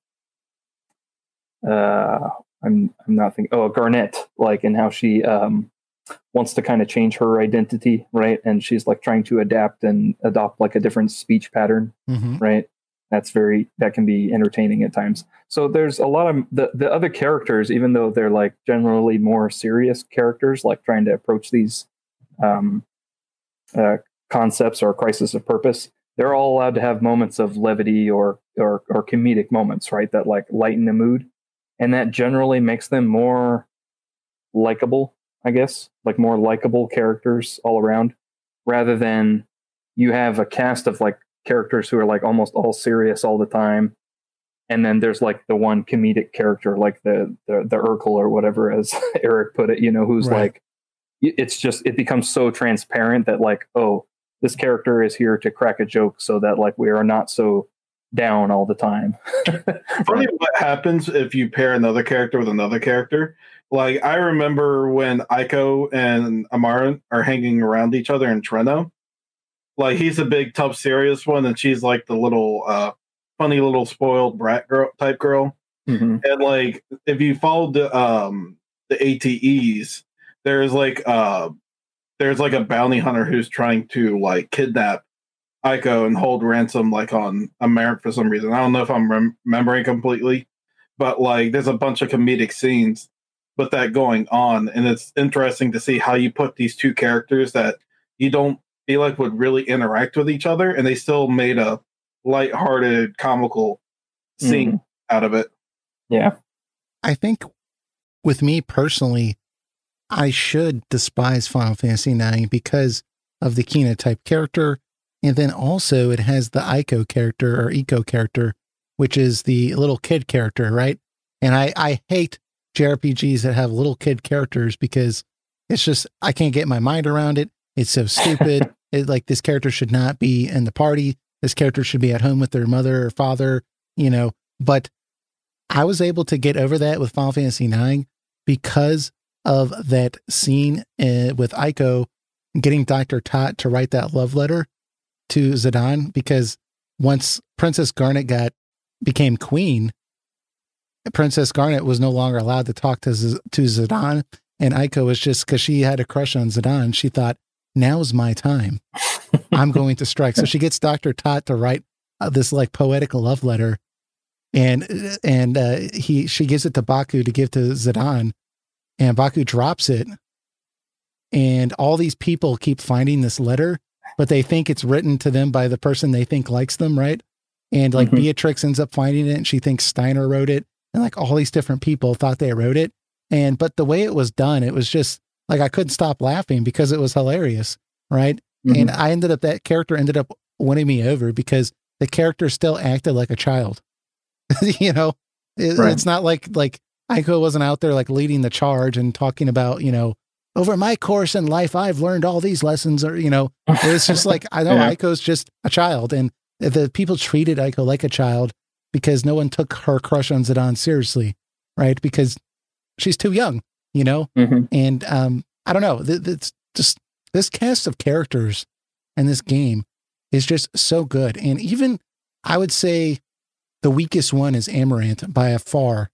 I'm not thinking. Oh, Garnet, like, and how she wants to kind of change her identity, right? And she's like trying to adapt and adopt like a different speech pattern, right? That can be entertaining at times. So there's a lot of the other characters, even though they're like generally more serious characters, like trying to approach these concepts or crisis of purpose, they're all allowed to have moments of levity or comedic moments, right? That like lighten the mood. And that generally makes them more likable, I guess, like more likable characters all around, rather than you have a cast of like characters who are like almost all serious all the time. And then there's like the one comedic character, like the Urkel or whatever, as Eric put it, who's like, it becomes so transparent that like, oh, this character is here to crack a joke so that like we are not so down all the time. Funny what happens if you pair another character with another character. Like I remember when Aiko and Amaran are hanging around each other in Treno. Like he's a big, tough, serious one, and she's like the little, funny little spoiled brat type girl. And like if you followed the ATEs, there's like a bounty hunter who's trying to like kidnap Aiko and hold ransom like on America for some reason. I don't know if I'm remembering completely, but like there's a bunch of comedic scenes with that going on, and it's interesting to see how you put these two characters that you don't feel like would really interact with each other, and they still made a lighthearted, comical scene out of it. Yeah. I think with me personally, I should despise Final Fantasy IX because of the Kina type character. And then also it has the Eiko character, which is the little kid character, right? And I hate JRPGs that have little kid characters because it's just, I can't get my mind around it. It's so stupid. Like this character should not be in the party. This character should be at home with their mother or father, but I was able to get over that with Final Fantasy IX because of that scene with Eiko getting Dr. Tot to write that love letter to Zidane, because once Princess Garnet became queen, Princess Garnet was no longer allowed to talk to Zidane, and Eiko was just, because she had a crush on Zidane, she thought, now's my time. I'm going to strike. So she gets Dr. Tot to write this like poetic love letter, and she gives it to Baku to give to Zidane, and Baku drops it, and all these people keep finding this letter, but they think it's written to them by the person they think likes them, right? And like Beatrix ends up finding it, and she thinks Steiner wrote it, and like all these different people thought they wrote it, but the way it was done, it was just like I couldn't stop laughing because it was hilarious, right? And that character ended up winning me over because the character still acted like a child. It's not like Eiko wasn't out there like leading the charge and talking about, over my course in life, I've learned all these lessons, or, it was just like, I know Aiko's just a child, and the people treated Eiko like a child because no one took her crush on Zidane seriously, right? Because she's too young, and I don't know, it's just this cast of characters in this game is just so good. And even I would say the weakest one is Amaranth by a far.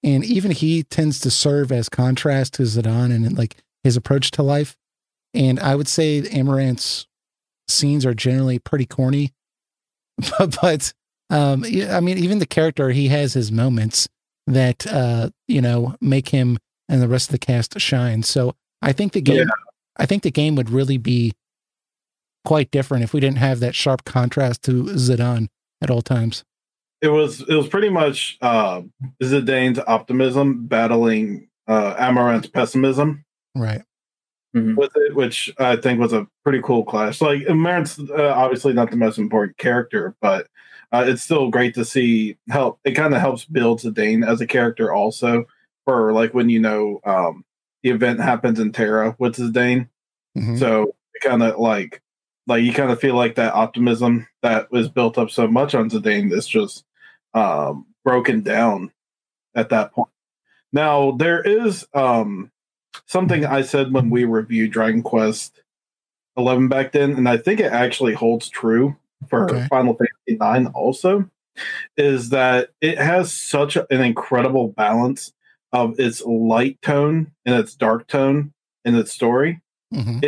And even he tends to serve as contrast to Zidane and like his approach to life. And I would say Amaranth's scenes are generally pretty corny, but I mean, even the character, he has his moments that, make him and the rest of the cast shine. So I think the game would really be quite different if we didn't have that sharp contrast to Zidane at all times. It was pretty much Zidane's optimism battling Amaranth's pessimism, right? With it, which I think was a pretty cool clash. Like Amaranth's obviously not the most important character, but it's still great to see help. It kind of helps build Zidane as a character also, for like when the event happens in Terra with Zidane. So it kind of like you kind of feel like that optimism that was built up so much on Zidane is just broken down at that point. Now there is something I said when we reviewed Dragon Quest 11 back then, and I think it actually holds true for Final Fantasy 9 also. is that it has such an incredible balance of its light tone and its dark tone in its story. Mm-hmm.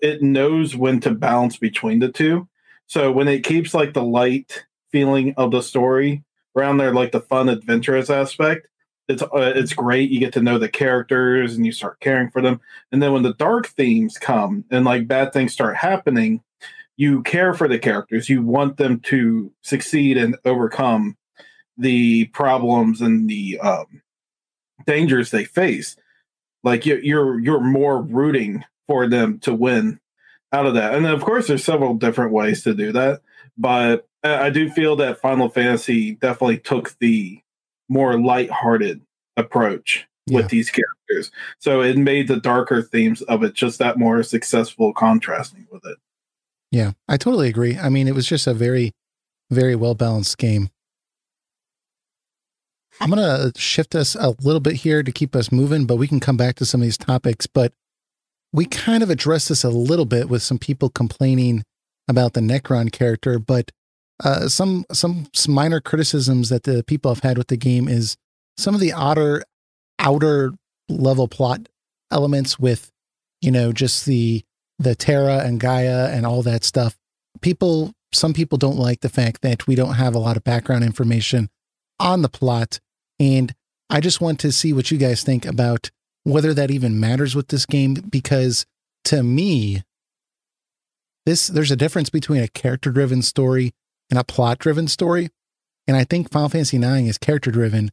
It knows when to balance between the two. So when it keeps like the light feeling of the story around there, like the fun, adventurous aspect, it's great. You get to know the characters and you start caring for them. And then when the dark themes come and like bad things start happening, you care for the characters. You want them to succeed and overcome the problems and the dangers they face. Like you're more rooting for them to win out of that. And then, of course, there's several different ways to do that. But I do feel that Final Fantasy definitely took the more lighthearted approach with these characters. So it made the darker themes of it just that more successful contrasting with it. Yeah, I totally agree. I mean, it was just a very, very well-balanced game. I'm going to shift us a little bit here to keep us moving, but we can come back to some of these topics. But we kind of addressed this a little bit with some people complaining about the Necron character, but some minor criticisms that the people have had with the game is some of the outer level plot elements with, you know, just the Terra and Gaia and all that stuff. Some people don't like the fact that we don't have a lot of background information on the plot. And I just want to see what you guys think about whether that even matters with this game, because to me, there's a difference between a character-driven story and a plot-driven story. And I think Final Fantasy IX is character-driven.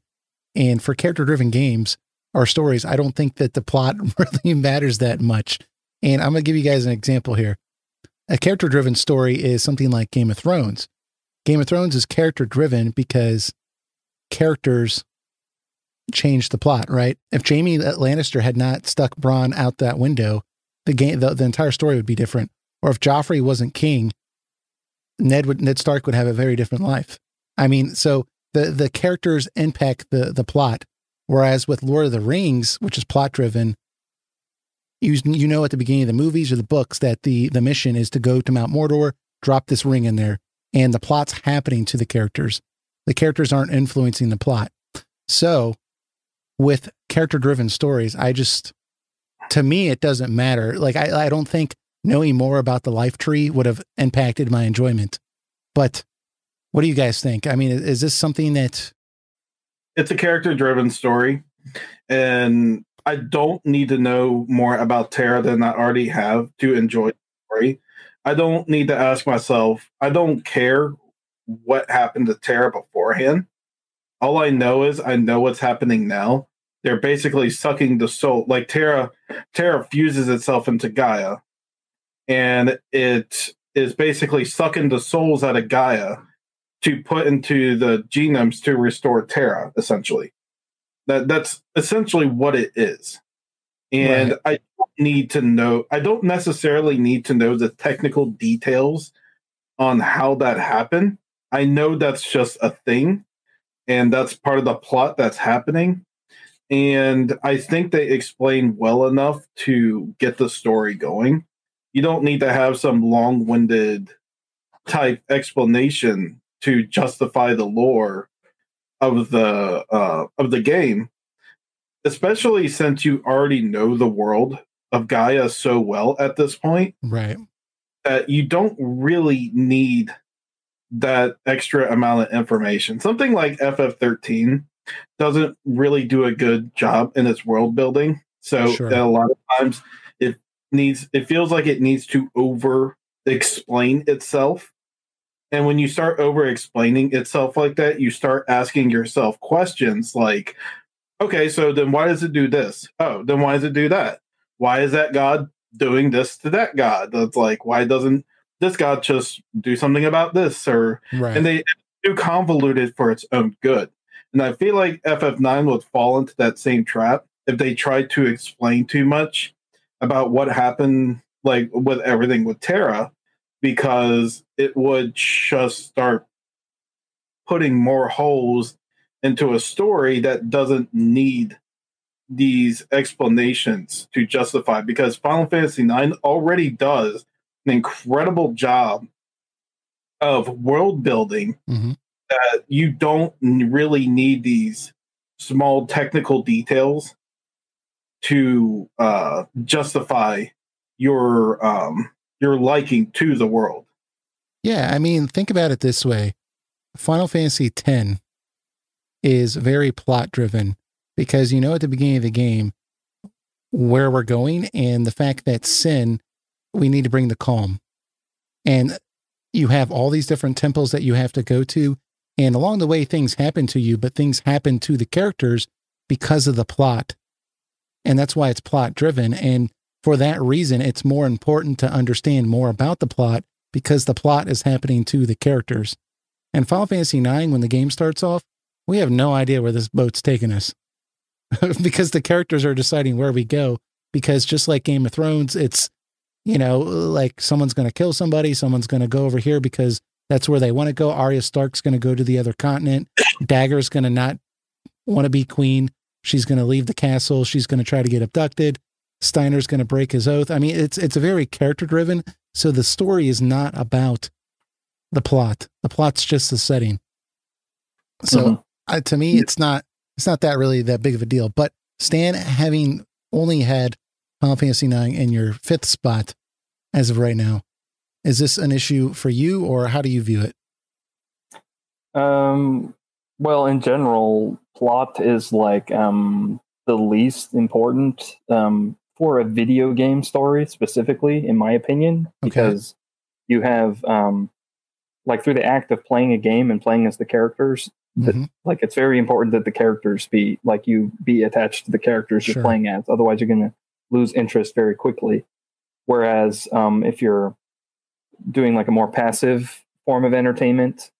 And for character-driven games or stories, I don't think that the plot really matters that much. And I'm going to give you guys an example here. A character-driven story is something like Game of Thrones. Game of Thrones is character-driven because characters change the plot, right? If Jaime Lannister had not stuck Bronn out that window, the entire story would be different. Or if Joffrey wasn't king, Ned Stark would have a very different life. I mean, so the characters impact the plot. Whereas with Lord of the Rings, which is plot-driven, you know at the beginning of the movies or the books that the mission is to go to Mount Mordor, drop this ring in there, and the plot's happening to the characters. The characters aren't influencing the plot. So with character-driven stories, to me, it doesn't matter. Like, I don't think knowing more about the life tree would have impacted my enjoyment. But what do you guys think? I mean, is this something that... It's a character-driven story, and I don't need to know more about Terra than I already have to enjoy the story. I don't need to ask myself, I don't care what happened to Terra beforehand. All I know is I know what's happening now. They're basically sucking the soul. Like Terra fuses itself into Gaia, and it is basically sucking the souls out of Gaia to put into the genomes to restore Terra, essentially. That's essentially what it is. And right. I don't necessarily need to know the technical details on how that happened. I know that's just a thing, and that's part of the plot that's happening. And I think they explain well enough to get the story going. You don't need to have some long-winded type explanation to justify the lore of the game, especially since you already know the world of Gaia so well at this point, right? That you don't really need that extra amount of information. Something like FF13 doesn't really do a good job in its world building, so sure. A lot of times it feels like it needs to over explain itself. And when you start over explaining itself like that, you start asking yourself questions like, okay, so then why does it do this? Oh, then why does it do that? Why is that god doing this to that god? That's like, why doesn't this god just do something about this? Or right. And they do convoluted for its own good. And I feel like FF9 would fall into that same trap if they tried to explain too much about what happened, like with everything with Terra, because it would just start putting more holes into a story that doesn't need these explanations to justify, because Final Fantasy IX already does an incredible job of world building that you don't really need these small technical details to justify your liking to the world. Yeah, I mean, think about it this way. Final Fantasy X is very plot driven because you know at the beginning of the game where we're going and the fact that Sin, we need to bring the calm. And you have all these different temples that you have to go to. And along the way, things happen to you, but things happen to the characters because of the plot. And that's why it's plot driven. And for that reason, it's more important to understand more about the plot because the plot is happening to the characters. And Final Fantasy IX, when the game starts off, we have no idea where this boat's taking us because the characters are deciding where we go. Because just like Game of Thrones, it's, you know, like someone's going to kill somebody, someone's going to go over here because that's where they want to go. Arya Stark's going to go to the other continent. Dagger's going to not want to be queen. She's going to leave the castle. She's going to try to get abducted. Steiner's going to break his oath. I mean, it's very character driven. So the story is not about the plot. The plot's just the setting. So to me, it's not that really that big of a deal. But Stan, having only had Final Fantasy IX in your 5th spot as of right now, is this an issue for you, or how do you view it? Well, in general, plot is like the least important for a video game story specifically, in my opinion, because you have like through the act of playing a game and playing as the characters, like it's very important that the characters be like you be attached to the characters you're playing as. Otherwise, you're going to lose interest very quickly. Whereas if you're doing like a more passive form of entertainment,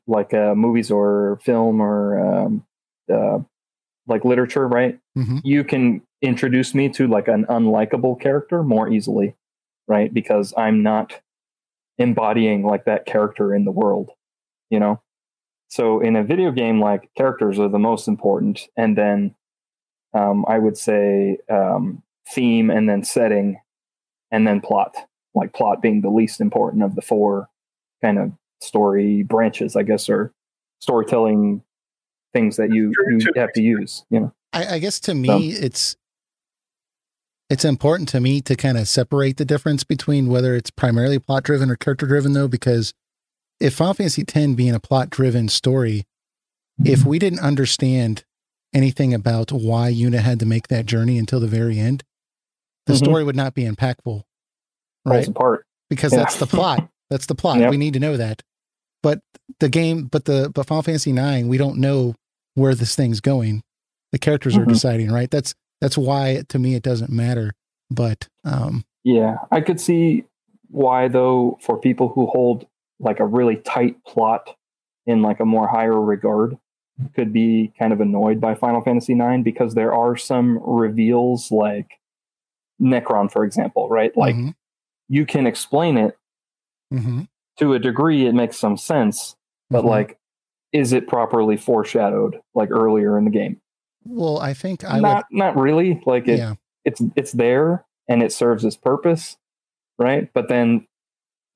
like movies or film or like literature, right? You can introduce me to like an unlikable character more easily, right? Because I'm not embodying like that character in the world, you know? So in a video game, like characters are the most important. And then I would say theme and then setting and then plot, like plot being the least important of the 4 kind of story branches, I guess, or storytelling things that you have to use, you know? I guess to me, it's important to me to kind of separate the difference between whether it's primarily plot driven or character driven, though, because if Final Fantasy X being a plot driven story, if we didn't understand anything about why Yuna had to make that journey until the very end, the story would not be impactful, right? Falls apart. Because that's the plot. That's the plot. We need to know that. But the game, but Final Fantasy IX, we don't know where this thing's going. The characters are deciding, right? That's why to me it doesn't matter. But yeah, I could see why though for people who hold like a really tight plot in like a more higher regard could be kind of annoyed by Final Fantasy IX because there are some reveals like Necron, for example, right? Like you can explain it to a degree, it makes some sense, but like, is it properly foreshadowed like earlier in the game? Well, I think not really. Like it's there and it serves its purpose, right? But then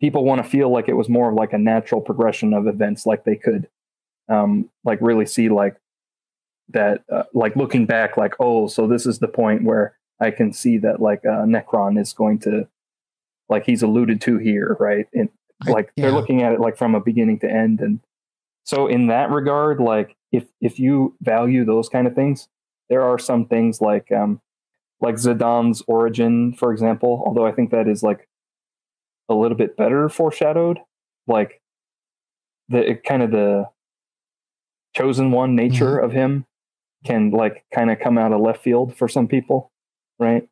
people want to feel like it was more of like a natural progression of events, like they could like really see like that, like looking back, like, oh, so this is the point where I can see that like Necron is going to, like he's alluded to here, right? And like they're looking at it like from a beginning to end. And so in that regard, like if you value those kind of things, there are some things like Zidane origin, for example, although I think that is like a little bit better foreshadowed, like the chosen one nature of him can like kind of come out of left field for some people, right?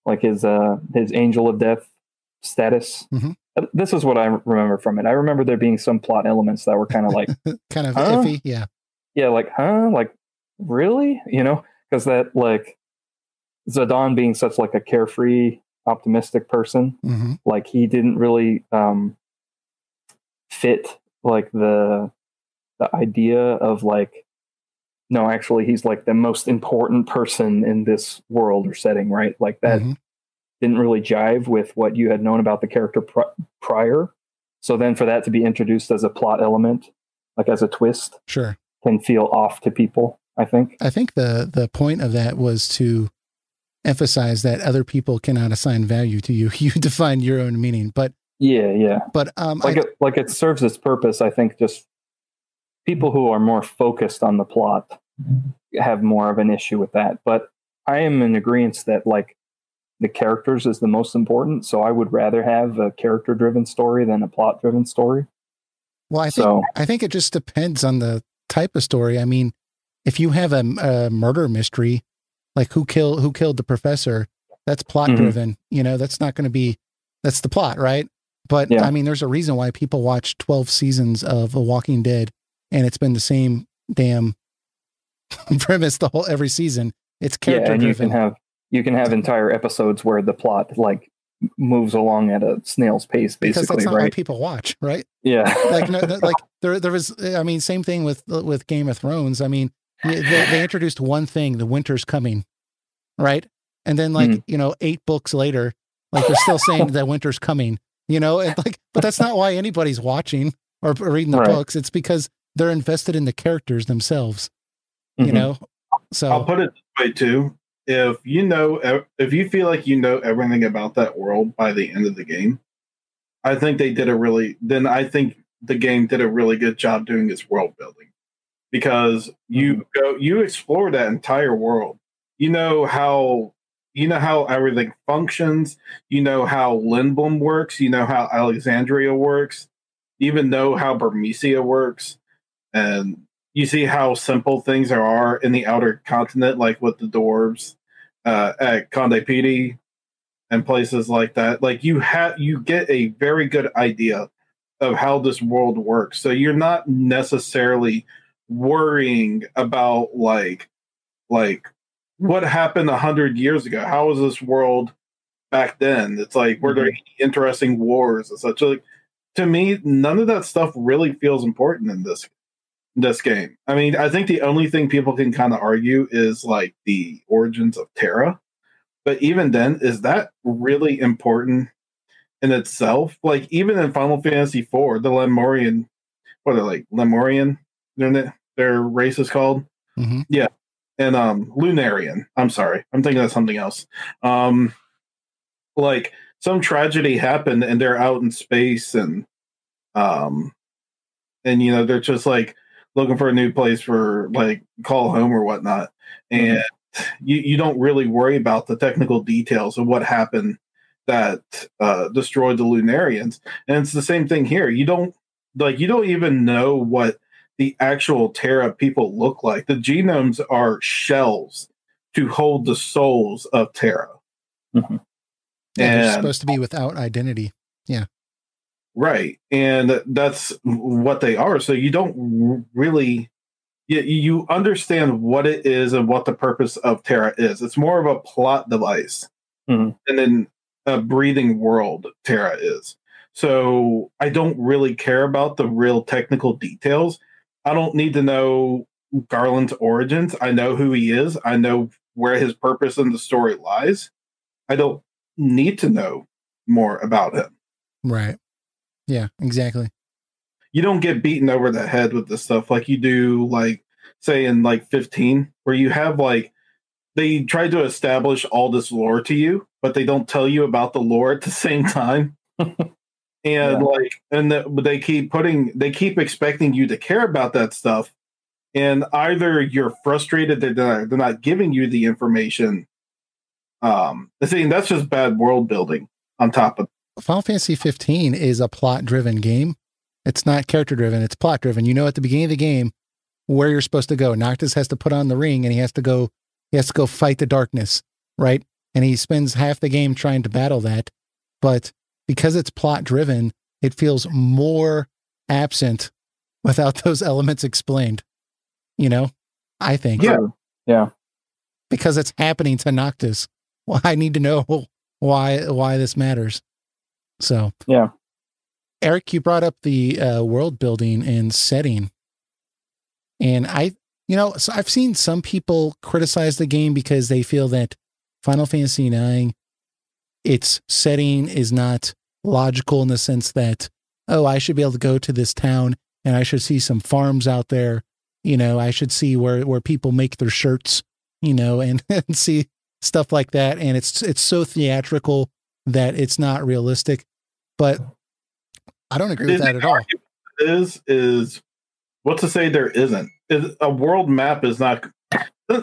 Like his angel of death status. This is what I remember from it. I remember there being some plot elements that were kind of like kind of iffy. Yeah. Like, like really, you know, because that like Zidane being such like a carefree, optimistic person, like he didn't really fit like the idea of like, no, actually he's like the most important person in this world or setting, right? Like that didn't really jive with what you had known about the character prior. So then for that to be introduced as a plot element, like as a twist, Sure. can feel off to people, I think. I think the point of that was to emphasize that other people cannot assign value to you. You define your own meaning. But Yeah. but Like it serves its purpose. I think just people who are more focused on the plot have more of an issue with that. But I am in agreement that like the characters is the most important. So I would rather have a character-driven story than a plot-driven story. Well, I think it just depends on the type of story. I mean, if you have a murder mystery, like who killed the professor, that's plot driven. You know, that's not going to be, that's the plot, right? But I mean, there's a reason why people watch 12 seasons of The Walking Dead, and it's been the same damn premise every season. It's character driven. And you can have entire episodes where the plot like moves along at a snail's pace, basically, because that's not right? why people watch, right? Yeah. like there was, I mean, same thing with Game of Thrones. I mean, they introduced one thing, the winter's coming, right? And then 8 books later, like they're still saying that winter's coming, and like, but that's not why anybody's watching or reading the books. It's because they're invested in the characters themselves, So I'll put it this way too. If you feel like you know everything about that world by the end of the game, I think the game did a really good job doing its world building, because you explore that entire world. You know how everything functions. You know how Lindblom works. You know how Alexandria works. You even know how Burmecia works, and you see how simple things are in the outer continent, like with the dwarves at Conde Pedi and places like that. Like you get a very good idea of how this world works. So you're not necessarily worrying about like what happened 100 years ago. How was this world back then? It's like, were there any interesting wars and such? Like, to me, none of that stuff really feels important in this game. I mean, I think the only thing people can kind of argue is like the origins of Terra. But even then, is that really important in itself? Like, even in Final Fantasy IV, the Lemurian, what are they, like Lemurian? Their race is called? Mm-hmm. Yeah. And Lunarian. I'm sorry. I'm thinking of something else. Like some tragedy happened and they're out in space and they're just like looking for a new place for like call home or whatnot. And you don't really worry about the technical details of what happened that destroyed the Lunarians. And it's the same thing here. You don't even know what the actual Terra people look like. The genomes are shells to hold the souls of Terra. Mm-hmm. Yeah, they're supposed to be without identity. Yeah. Right. And that's what they are. So you don't really, you understand what it is and what the purpose of Terra is. It's more of a plot device and then a breathing world Terra is. So I don't really care about the real technical details. I don't need to know Garland's origins. I know who he is. I know where his purpose in the story lies. I don't need to know more about him. Right. Yeah, exactly. You don't get beaten over the head with this stuff like you do, like, say, in, like, 15, where you have, like, they try to establish all this lore to you, but they don't tell you about the lore at the same time. And, they keep expecting you to care about that stuff. And either you're frustrated that they're not giving you the information. That's just bad world building on top of Final Fantasy 15 is a plot-driven game. It's not character-driven. It's plot-driven. You know, at the beginning of the game where you're supposed to go. Noctis has to put on the ring, and he has to go fight the darkness, right? And he spends half the game trying to battle that. But because it's plot-driven, it feels more absent without those elements explained. I think. Yeah. Because it's happening to Noctis. Well, I need to know why this matters. So, yeah. Eric, you brought up the world building and setting. And so I've seen some people criticize the game because they feel that Final Fantasy IX, its setting is not logical in the sense that oh, I should be able to go to this town and I should see some farms out there. You know, I should see where people make their shirts, you know, and, and see stuff like that. And it's so theatrical that it's not realistic. But I don't agree with that at all. Is what to say there isn't. A world map is not,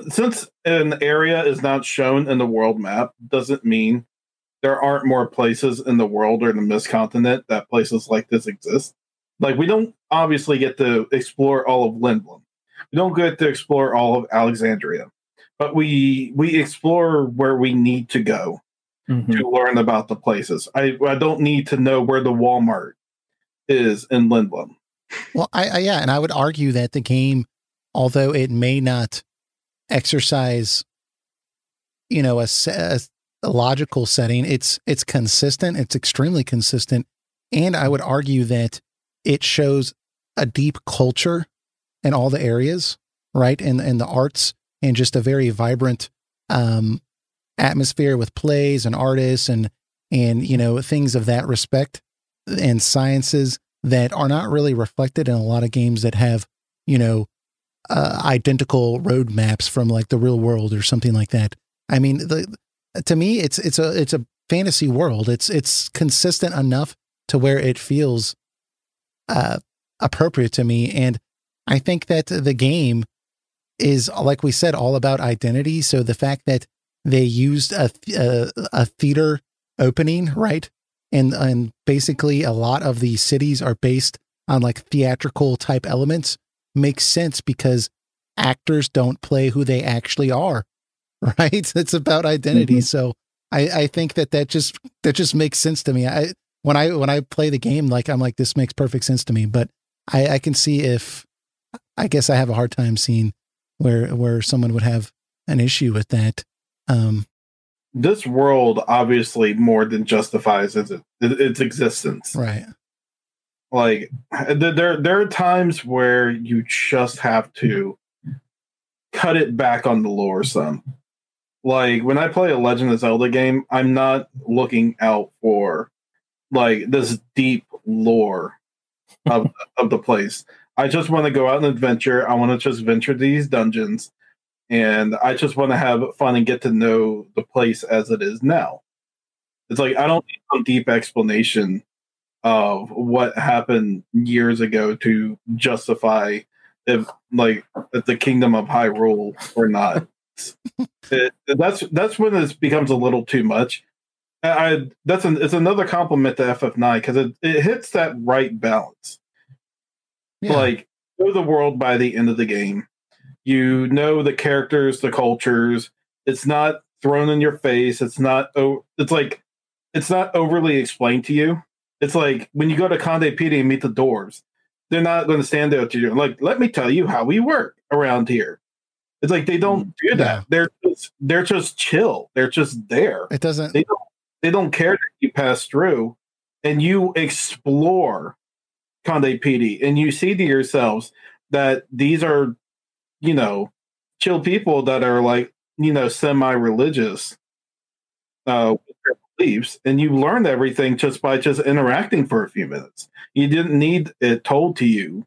since an area is not shown in the world map, doesn't mean there aren't more places in the world or in the Mist Continent that places like this exist. Like, we don't obviously get to explore all of Lindblum. We don't get to explore all of Alexandria. But we explore where we need to go to learn about the places. I don't need to know where the Walmart is in Lindblum. Well, yeah, and I would argue that the game, although it may not exercise, you know, a logical setting, it's consistent. It's extremely consistent, and I would argue that it shows a deep culture in all the areas, right? And the arts, and just a very vibrant atmosphere with plays and artists and you know, things of that respect, and sciences that are not really reflected in a lot of games that have, you know, identical road maps from like the real world or something like that. I mean, to me, it's a fantasy world. It's consistent enough to where it feels appropriate to me. And I think that the game is, like we said, all about identity. So the fact that they used a theater opening, right? And basically a lot of the cities are based on like theatrical type elements makes sense, because actors don't play who they actually are, right? It's about identity. So I think that just makes sense to me. When I play the game, like, I'm like, this makes perfect sense to me, but I can see if, I guess I have a hard time seeing where someone would have an issue with that. This world obviously more than justifies its existence. Right. Like, there are times where you just have to cut it back on the lore some. Like, when I play a Legend of Zelda game, I'm not looking out for like this deep lore of the place. I just want to go out and adventure. I want to just venture these dungeons, and I just want to have fun and get to know the place as it is now. It's like, I don't need some deep explanation of what happened years ago to justify if the Kingdom of Hyrule or not. That's when it becomes a little too much. It's another compliment to FF9, because it hits that right balance. Yeah. Like, know the world by the end of the game. You know the characters, the cultures. It's not thrown in your face. It's not overly explained to you. It's like when you go to Conde Pedi and meet the dwarves, they're not going to stand there to you like, let me tell you how we work around here. It's like, they don't do that. Yeah. They're just chill. They're just there. It doesn't. They don't care that you pass through, and you explore Conde Pedi, and you see to yourselves that these are, you know, chill people that are like, you know, semi-religious with their beliefs, and you learned everything just by interacting for a few minutes. You didn't need it told to you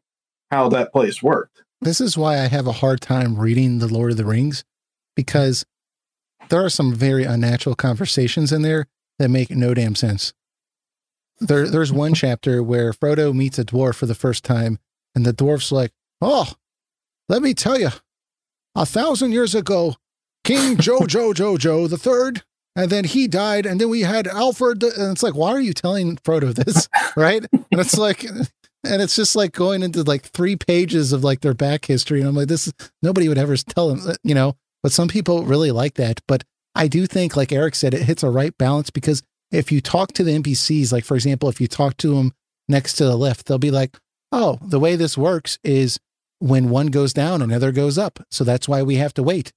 how that place worked. This is why I have a hard time reading The Lord of the Rings, because there are some very unnatural conversations in there that make no damn sense. There's one chapter where Frodo meets a dwarf for the first time, and the dwarf's like, oh, let me tell you, 1,000 years ago, King Jojo the Third, and then he died, and then we had Alfred, and it's like, why are you telling Frodo this, right? And it's like, and it's just like going into like 3 pages of like their back history, and I'm like, nobody would ever tell them, you know, but some people really like that. But I do think, like Eric said, it hits a right balance, because if you talk to the NPCs, like, for example, if you talk to them next to the lift, they'll be like, oh, the way this works is when one goes down, another goes up. So that's why we have to wait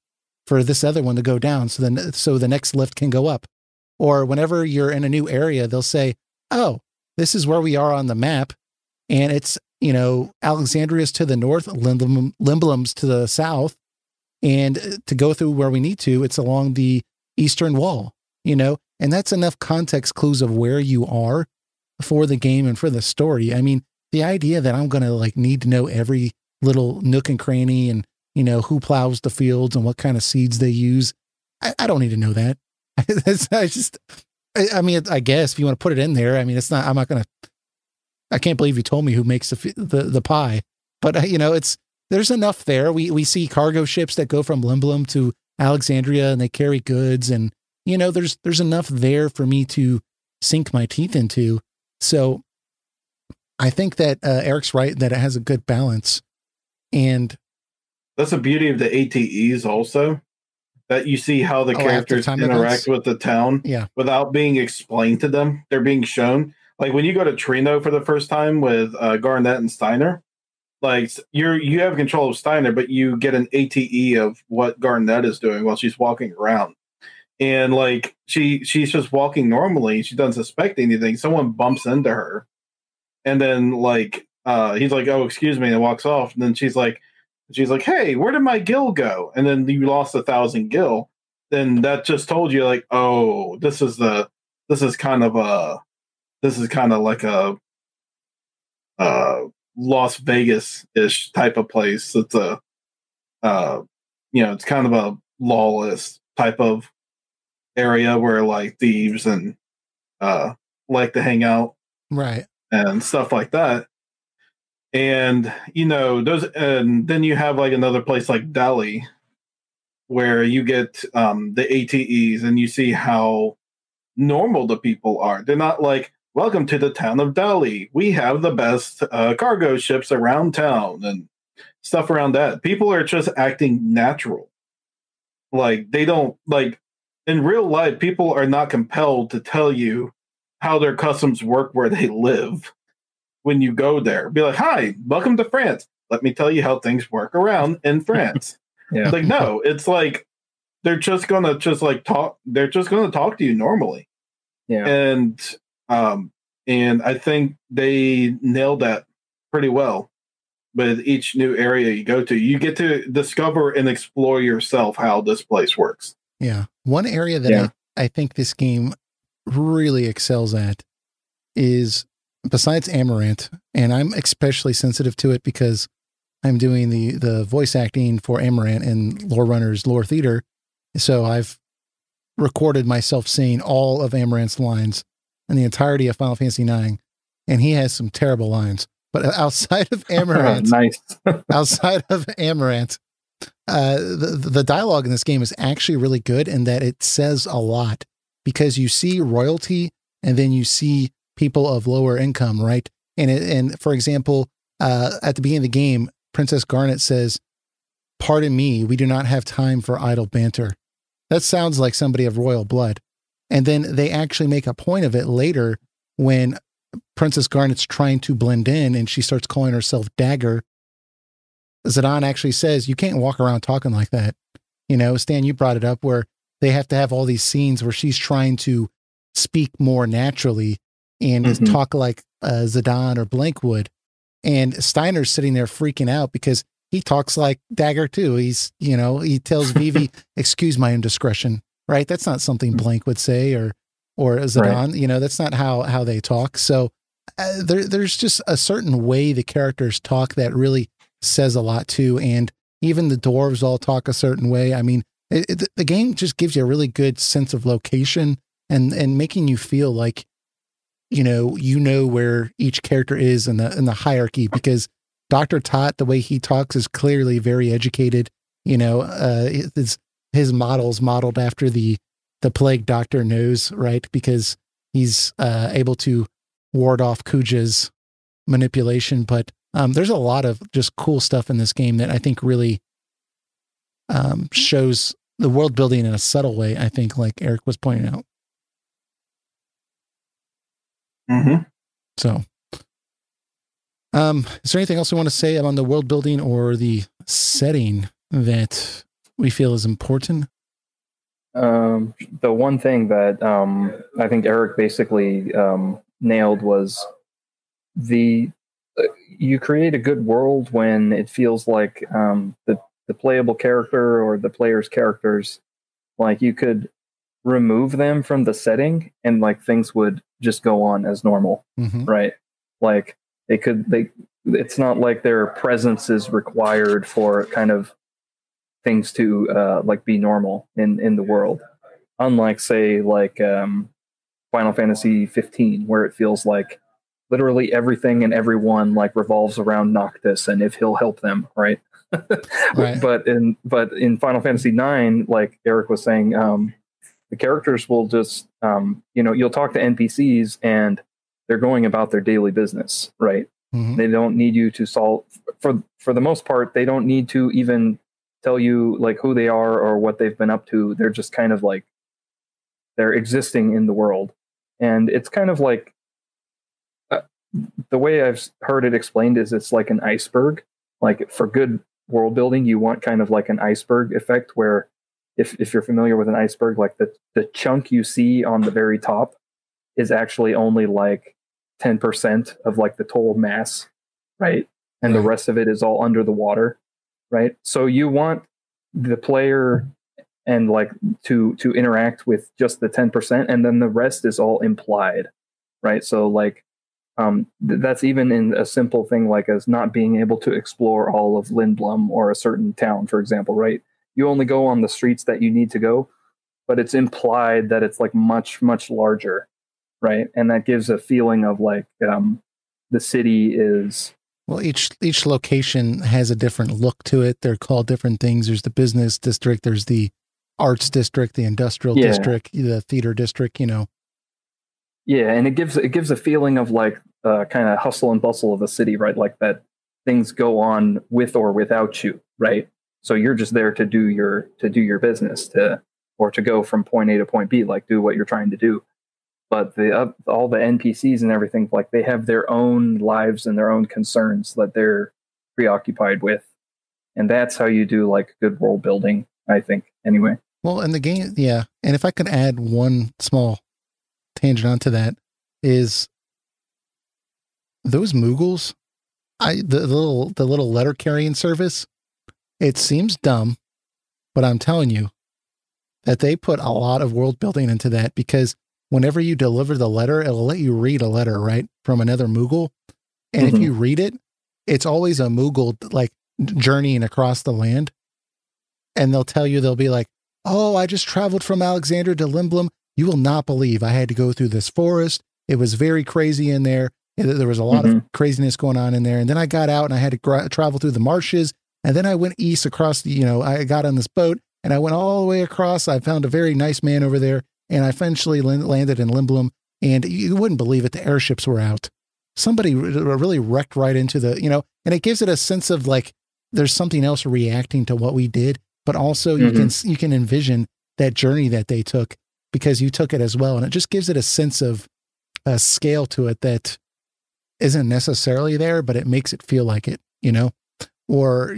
for this other one to go down, so the next lift can go up. Or whenever you're in a new area, they'll say, oh, this is where we are on the map, and it's, you know, Alexandria's to the north, Limblum's to the south, and to go through where we need to, it's along the eastern wall, you know, and that's enough context clues of where you are for the game and for the story. I mean, the idea that I'm going to like need to know every little nook and cranny and, you know, who plows the fields and what kind of seeds they use. I don't need to know that. I mean, I guess if you want to put it in there, I mean, it's not, I'm not going to, I can't believe you told me who makes the pie, but you know, there's enough there. We see cargo ships that go from Limblum to Alexandria and they carry goods, and, you know, there's enough there for me to sink my teeth into. So I think that Eric's right that it has a good balance. And that's the beauty of the ATEs also, that you see how the characters interact with the town without being explained to them. They're being shown. Like when you go to Trino for the first time with Garnet and Steiner, like you have control of Steiner, but you get an ATE of what Garnet is doing while she's walking around. And like she's just walking normally. She doesn't suspect anything. Someone bumps into her. And then like he's like, "Oh, excuse me," and walks off. And then she's like, "Hey, where did my gil go?" And then you lost 1,000 gil. Then that just told you like, oh, this is kind of like a Las Vegas-ish type of place. It's a it's kind of a lawless type of area where like thieves and like to hang out, right, and stuff like that. And you know those, and then you have like another place like Delhi, where you get the ATEs, and you see how normal the people are. They're not like, "Welcome to the town of Delhi. We have the best cargo ships around town," and stuff around that. People are just acting natural. Like they don't like in real life. People are not compelled to tell you how their customs work where they live. When you go there, be like, "Hi, welcome to France. Let me tell you how things work around in France." Yeah. Like, no, it's like they're just gonna talk. They're just gonna talk to you normally. Yeah. And I think they nailed that pretty well. With each new area you go to, you get to discover and explore yourself how this place works. Yeah. One area that I think this game really excels at is, besides Amaranth, and I'm especially sensitive to it because I'm doing the voice acting for Amaranth in Lore Runner's Lore Theater. So I've recorded myself saying all of Amaranth's lines in the entirety of Final Fantasy IX, and he has some terrible lines. But outside of Amaranth, outside of Amaranth, the dialogue in this game is actually really good in that it says a lot, because you see royalty and then you see people of lower income, right? And for example, at the beginning of the game, Princess Garnet says, "Pardon me, we do not have time for idle banter." That sounds like somebody of royal blood. And then they actually make a point of it later when Princess Garnet's trying to blend in and she starts calling herself Dagger. Zidane actually says, "You can't walk around talking like that." You know, Stan, you brought it up where they have to have all these scenes where she's trying to speak more naturally and talk like Zidane or Blank would. And Steiner's sitting there freaking out because he talks like Dagger too. He's, you know, he tells Vivi, "Excuse my indiscretion," right? That's not something Blank would say, or Zidane, right. You know, that's not how they talk. So there's just a certain way the characters talk that really says a lot too. And even the dwarves all talk a certain way. I mean, the game just gives you a really good sense of location and making you feel like, you know where each character is in the hierarchy, because Dr. Tot, the way he talks is clearly very educated. You know, his model's modeled after the plague doctor knows, right? Because he's able to ward off Kuja's manipulation. But there's a lot of just cool stuff in this game that I think really shows the world building in a subtle way, I think, like Eric was pointing out. So, is there anything else we want to say on the world building or the setting that we feel is important? The one thing that I think Eric basically nailed was you create a good world when it feels like the playable character or the player's characters, like you could remove them from the setting and like things would just go on as normal, right? Like it's not like their presence is required for kind of things to like be normal in the world. Unlike say like Final Fantasy 15, where it feels like literally everything and everyone like revolves around Noctis and if he'll help them, right? Right. But in Final Fantasy 9, like Eric was saying, the characters will just you'll talk to NPCs and they're going about their daily business, right? They don't need you to solve for the most part. They don't need to even tell you like who they are or what they've been up to. They're just kind of like they're existing in the world, and it's kind of like the way I've heard it explained is it's like an iceberg. Like for good world building, you want kind of like an iceberg effect where if you're familiar with an iceberg, like the chunk you see on the very top is actually only like 10% of like the total mass, right? And the rest of it is all under the water, right? So you want the player and like to interact with just the 10%, and then the rest is all implied, right? So like that's even in a simple thing like as not being able to explore all of Lindblum or a certain town, for example, right? You only go on the streets that you need to go, but it's implied that it's like much, much larger, right? And that gives a feeling of like the city is... Well, each location has a different look to it. They're called different things. There's the business district, there's the arts district, the industrial district, the theater district, you know. Yeah, and it gives a feeling of like kind of hustle and bustle of a city, right? Like that things go on with or without you, right? So you're just there to do your business, or to go from point A to point B, like do what you're trying to do. But all the NPCs and everything, like they have their own lives and their own concerns that they're preoccupied with, and that's how you do like good world building, I think. Anyway. Well, in the game, yeah. And if I could add one small tangent onto that, is those Moogles, the little letter carrying service. It seems dumb, but I'm telling you that they put a lot of world building into that, because whenever you deliver the letter, it'll let you read a letter, right, from another Moogle. And if you read it, it's always a Moogle like journeying across the land. And they'll be like, oh, I just traveled from Alexandria to Lindblum. You will not believe I had to go through this forest. It was very crazy in there. There was a lot of craziness going on in there. And then I got out and I had to travel through the marshes. And then I went east across, I got on this boat and I went all the way across. I found a very nice man over there. And I eventually landed in Lindblum. And you wouldn't believe it. The airships were out. Somebody really wrecked right into and it gives it a sense of like, there's something else reacting to what we did. But also you can envision that journey that they took, because you took it as well. And it just gives it a sense of a scale to it that isn't necessarily there, but it makes it feel like it, or,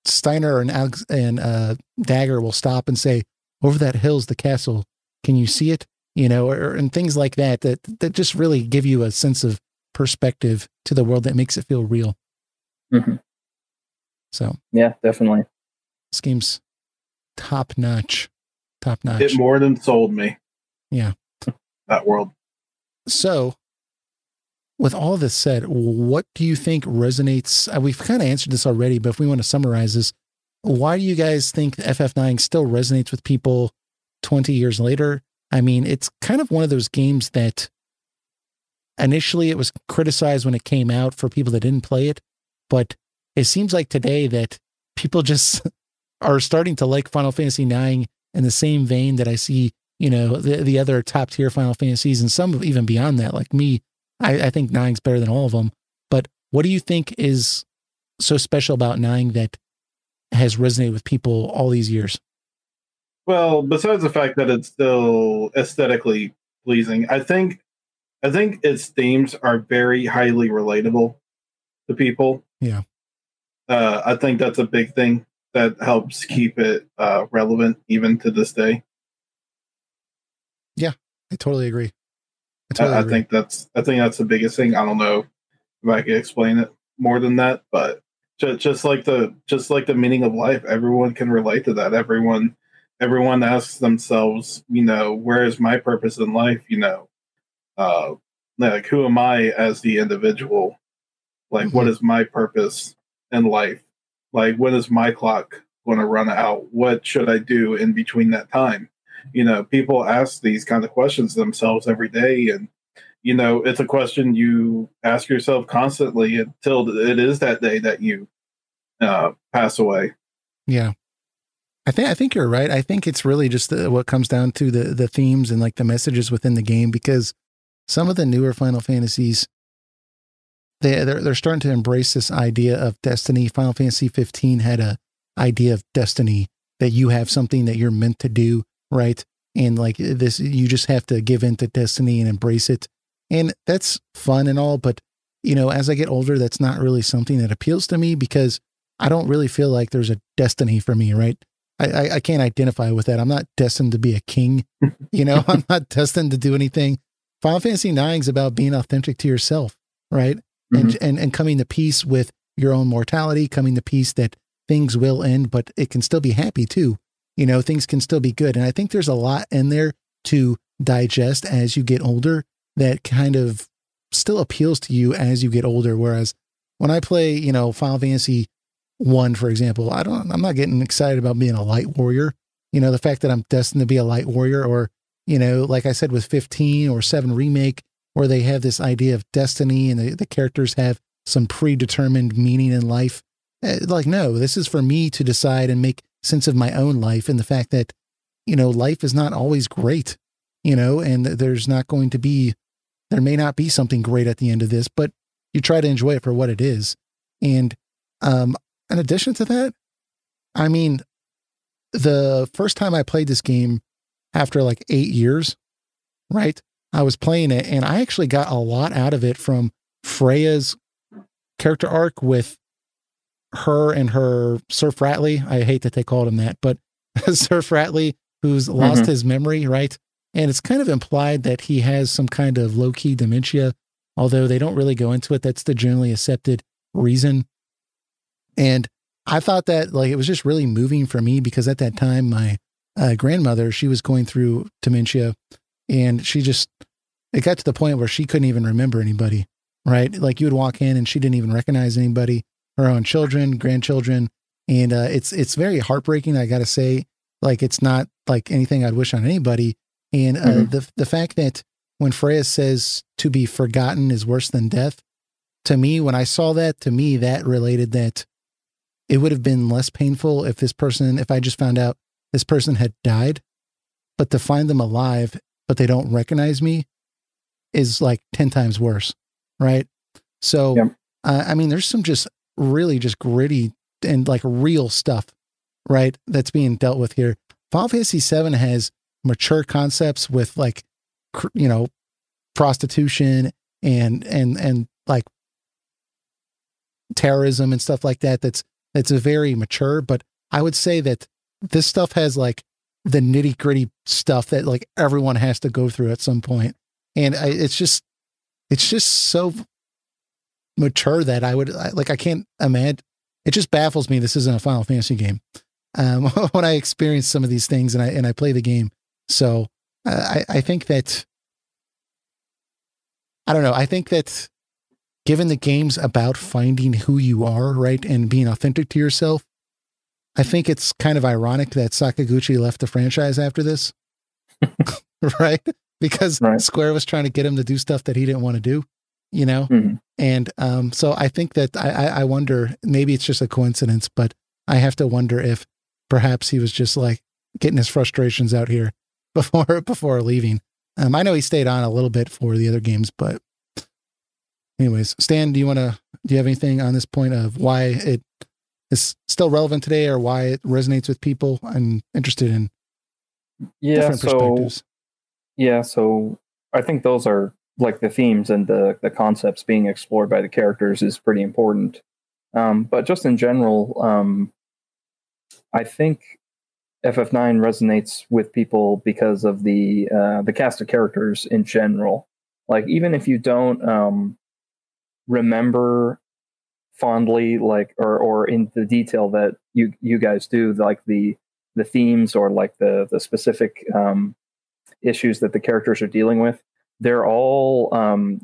Steiner and Dagger will stop and say, over that hill's the castle. Can you see it? And things like that just really give you a sense of perspective to the world that makes it feel real. So, yeah, definitely. This game's top notch. It more than sold me. Yeah. That world. So, with all this said, what do you think resonates? We've kind of answered this already, but if we want to summarize this, why do you guys think FF9 still resonates with people 20 years later? I mean, it's kind of one of those games that initially it was criticized when it came out for people that didn't play it, but it seems like today that people just are starting to like Final Fantasy IX in the same vein that I see, the other top tier Final Fantasies, and some even beyond that. Like me, I think IX's better than all of them. But what do you think is so special about IX that has resonated with people all these years? Well, besides the fact that it's still aesthetically pleasing, I think its themes are very highly relatable to people. Yeah. I think that's a big thing that helps keep it relevant even to this day. Yeah, I totally agree. I think that's the biggest thing. I don't know if I can explain it more than that, but just like the meaning of life, everyone can relate to that. Everyone everyone asks themselves, where is my purpose in life? Like, who am I as the individual? Like, what is my purpose in life? Like, when is my clock going to run out? What should I do in between that time? People ask these kind of questions themselves every day. And, it's a question you ask yourself constantly until it is that day that you pass away. Yeah. I think you're right. I think it's really just what comes down to the themes and like the messages within the game, because some of the newer Final Fantasies, they're starting to embrace this idea of destiny. Final Fantasy 15 had a idea of destiny, that you have something that you're meant to do, right? And like this, you just have to give in to destiny and embrace it. And that's fun and all, but as I get older, that's not really something that appeals to me, because I don't really feel like there's a destiny for me, right? I can't identify with that. I'm not destined to be a king. I'm not destined to do anything. Final Fantasy IX is about being authentic to yourself, right? And coming to peace with your own mortality, coming to peace that things will end, but it can still be happy too. Things can still be good. And I think there's a lot in there to digest as you get older that kind of still appeals to you as you get older. Whereas when I play, Final Fantasy 1, for example, I'm not getting excited about being a light warrior. The fact that I'm destined to be a light warrior, or, like I said, with 15 or 7 Remake, where they have this idea of destiny and the characters have some predetermined meaning in life. Like, no, this is for me to decide and make sense of my own life. And the fact that, life is not always great, and there may not be something great at the end of this, but you try to enjoy it for what it is. And, in addition to that, I mean, the first time I played this game after like 8 years, right? I was playing it and I actually got a lot out of it from Freya's character arc with her and her Sir Fratley. I hate that they called him that, but Sir Fratley, who's lost his memory, right? And it's kind of implied that he has some kind of low-key dementia, although they don't really go into it. That's the generally accepted reason. And I thought that like it was just really moving for me, because at that time, my grandmother, she was going through dementia, and it got to the point where she couldn't even remember anybody, right? Like you would walk in and she didn't even recognize anybody, her own children, grandchildren. And it's very heartbreaking, I got to say. Like, it's not like anything I'd wish on anybody. And the fact that when Freya says to be forgotten is worse than death, to me, when I saw that, to me, that related that it would have been less painful if I just found out this person had died, but to find them alive, but they don't recognize me, is like 10 times worse. Right. So, I mean, there's some just really just gritty and like real stuff, right, that's being dealt with here. Final Fantasy VII has mature concepts with like, prostitution and like terrorism and stuff like that. That's a very mature, but I would say that this stuff has like the nitty gritty stuff that like everyone has to go through at some point. And it's just so mature that I can't imagine. It just baffles me this isn't a Final Fantasy game when I experience some of these things and I play the game. So I think that, I don't know. I think that given the game's about finding who you are, right, and being authentic to yourself, I think it's kind of ironic that Sakaguchi left the franchise after this, right? Because Square was trying to get him to do stuff that he didn't want to do, And so I think that I wonder, maybe it's just a coincidence, but I have to wonder if perhaps he was just like getting his frustrations out here before leaving. I know he stayed on a little bit for the other games, but anyways, Stan, do you have anything on this point of why it is still relevant today, or why it resonates with people? I'm interested in different perspectives. Yeah, so I think those are like the themes and the concepts being explored by the characters is pretty important. But just in general, I think FF9 resonates with people because of the cast of characters in general. Like, even if you don't remember fondly, like or in the detail that you guys do, like the the themes or like the specific issues that the characters are dealing with, they're all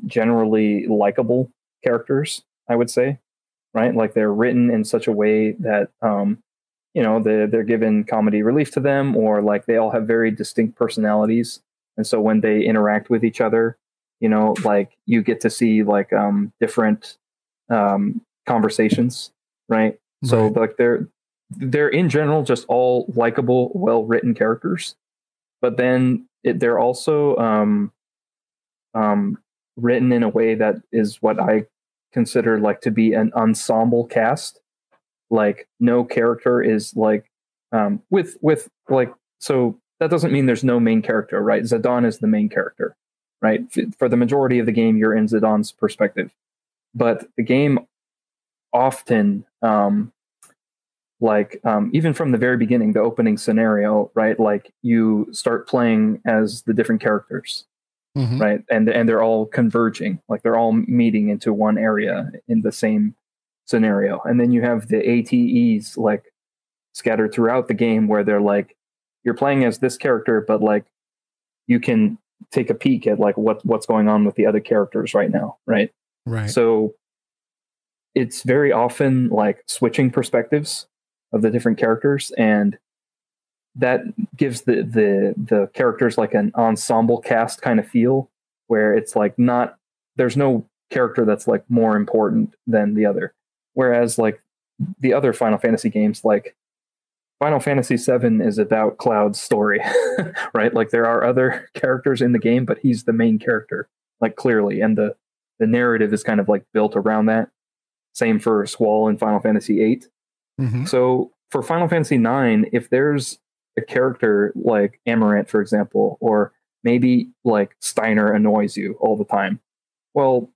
generally likable characters, I would say, right? Like they're written in such a way that they're given comedy relief to them, or like they all have very distinct personalities, and so when they interact with each other, like you get to see like different conversations, right? So like they're in general just all likable, well written characters, but then they're also written in a way that is what I consider like to be an ensemble cast. Like no character is like with like, so that doesn't mean there's no main character, right? Zidane is the main character, right? For the majority of the game, you're in Zidane's perspective, but the game often even from the very beginning, the opening scenario, right? Like you start playing as the different characters, right? And they're all converging, like they're all meeting into one area in the same scenario. And then you have the ATEs like scattered throughout the game where they're like, you're playing as this character, but like you can take a peek at like what's going on with the other characters right now, right? Right. So it's very often like switching perspectives of the different characters, and that gives the characters like an ensemble cast kind of feel, where it's like there's no character that's like more important than the other. Whereas like the other Final Fantasy games, like Final Fantasy VII is about Cloud's story, right? Like there are other characters in the game, but he's the main character, like clearly. And the narrative is kind of like built around that. Same for Squall in Final Fantasy VIII. So for Final Fantasy IX, if there's a character like Amarant, for example, or maybe like Steiner annoys you all the time, well,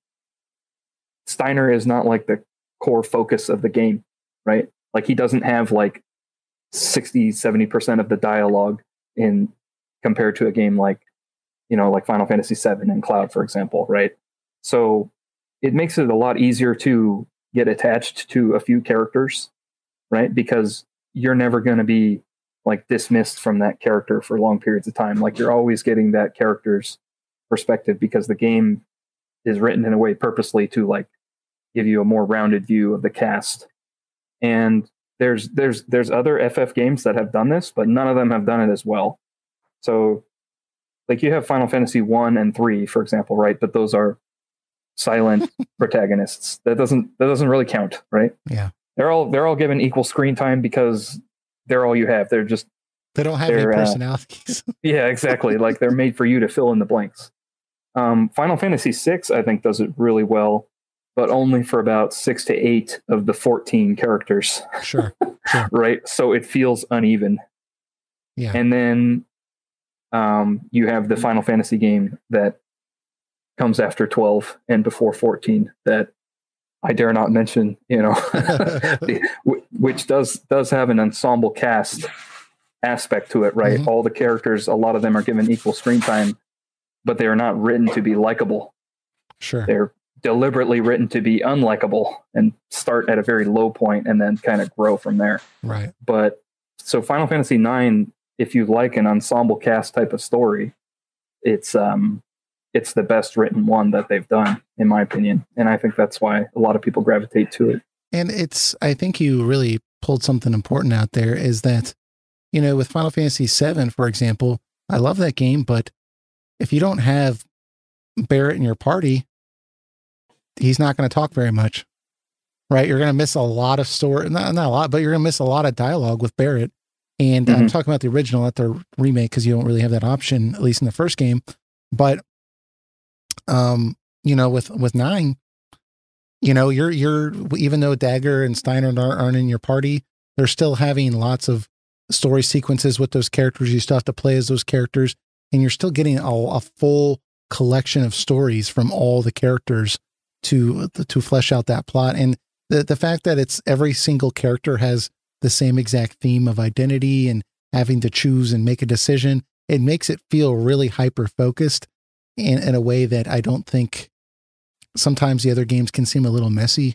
Steiner is not like the core focus of the game, right? Like he doesn't have like 60-70% of the dialogue in compared to a game like like Final Fantasy VII and Cloud, for example, right? So it makes it a lot easier to get attached to a few characters, right? Because you're never going to be like dismissed from that character for long periods of time. Like you're always getting that character's perspective because the game is written in a way purposely to like give you a more rounded view of the cast. And there's other FF games that have done this, but none of them have done it as well. So like you have Final Fantasy 1 and 3, for example, right? But those are silent protagonists. That doesn't really count, right? Yeah. They're all given equal screen time because they're all you have. They don't have any personalities. Yeah, exactly. Like they're made for you to fill in the blanks. Final Fantasy VI, I think, does it really well, but only for about 6 to 8 of the 14 characters. Sure. Right. So it feels uneven. Yeah. And then you have the Final Fantasy game that comes after 12 and before 14 that I dare not mention, which does have an ensemble cast aspect to it, right? All the characters, a lot of them are given equal screen time, but they are not written to be likable. Sure. They're deliberately written to be unlikable and start at a very low point and then kind of grow from there. Right. But so Final Fantasy IX, if you like an ensemble cast type of story, it's the best written one that they've done, in my opinion. And I think that's why a lot of people gravitate to it. And I think you really pulled something important out there, is that, with Final Fantasy VII, for example, I love that game, but if you don't have Barrett in your party, he's not going to talk very much, right? You're going to miss a lot of story, not a lot, but you're going to miss a lot of dialogue with Barrett. And I'm talking about the original, not the remake, because you don't really have that option, at least in the first game. But with 9, you're even though Dagger and Steiner aren't in your party, they're still having lots of story sequences with those characters. You still have to play as those characters, and you're still getting a full collection of stories from all the characters to flesh out that plot. And the fact that it's every single character has the same exact theme of identity and having to choose and make a decision, it makes it feel really hyper focused in a way that I don't think sometimes the other games can seem a little messy,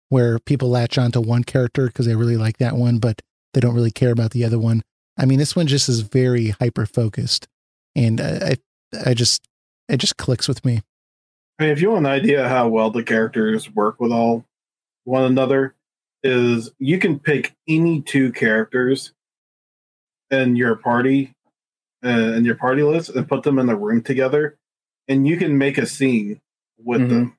where people latch onto one character because they really like that one, but they don't really care about the other one. I mean, this one just is very hyper focused, and it just clicks with me. I mean, if you want an idea how well the characters work with all one another, is you can pick any two characters in your party list and put them in a room together, and you can make a scene with them.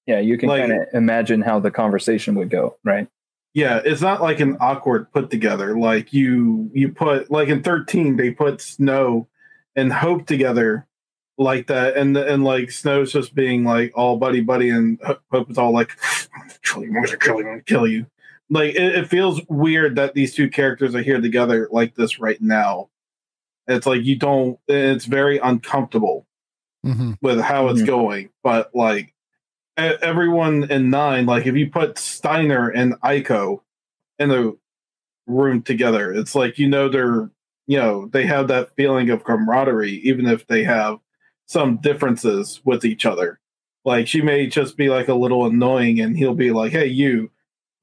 Yeah, you can kind of imagine how the conversation would go, right? Yeah, it's not like an awkward put together. Like you put, like in 13, they put Snow and Hope together like that, and like Snow's just being like all buddy, and Hope is all like, I'm gonna kill you. Like it feels weird that these two characters are here together like this right now. It's like it's very uncomfortable with how it's going. But like everyone in 9, like if you put Steiner and Aiko in the room together, it's like, they have that feeling of camaraderie, even if they have some differences with each other. Like she may just be like a little annoying and he'll be like, hey, you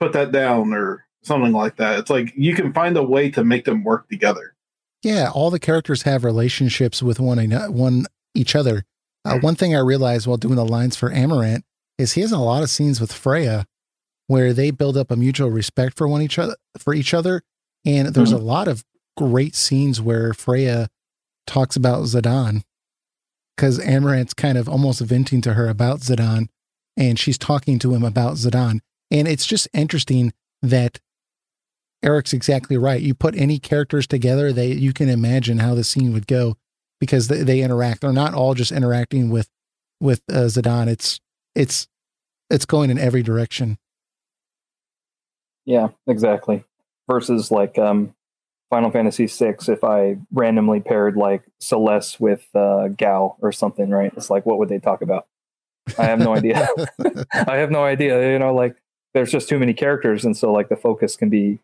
put that down or something like that. It's like you can find a way to make them work together. Yeah, all the characters have relationships with each other. One thing I realized while doing the lines for Amaranth is he has a lot of scenes with Freya where they build up a mutual respect for each other. And there's a lot of great scenes where Freya talks about Zidane, because Amaranth's kind of almost venting to her about Zidane, and she's talking to him about Zidane. And it's just interesting that Eric's exactly right. You put any characters together, you can imagine how the scene would go, because they interact. They're not all just interacting with Zidane. It's going in every direction. Yeah, exactly. Versus like Final Fantasy VI, if I randomly paired like Celeste with Gao or something, right? It's like, what would they talk about? I have no idea. I have no idea. Like there's just too many characters, and so like the focus can be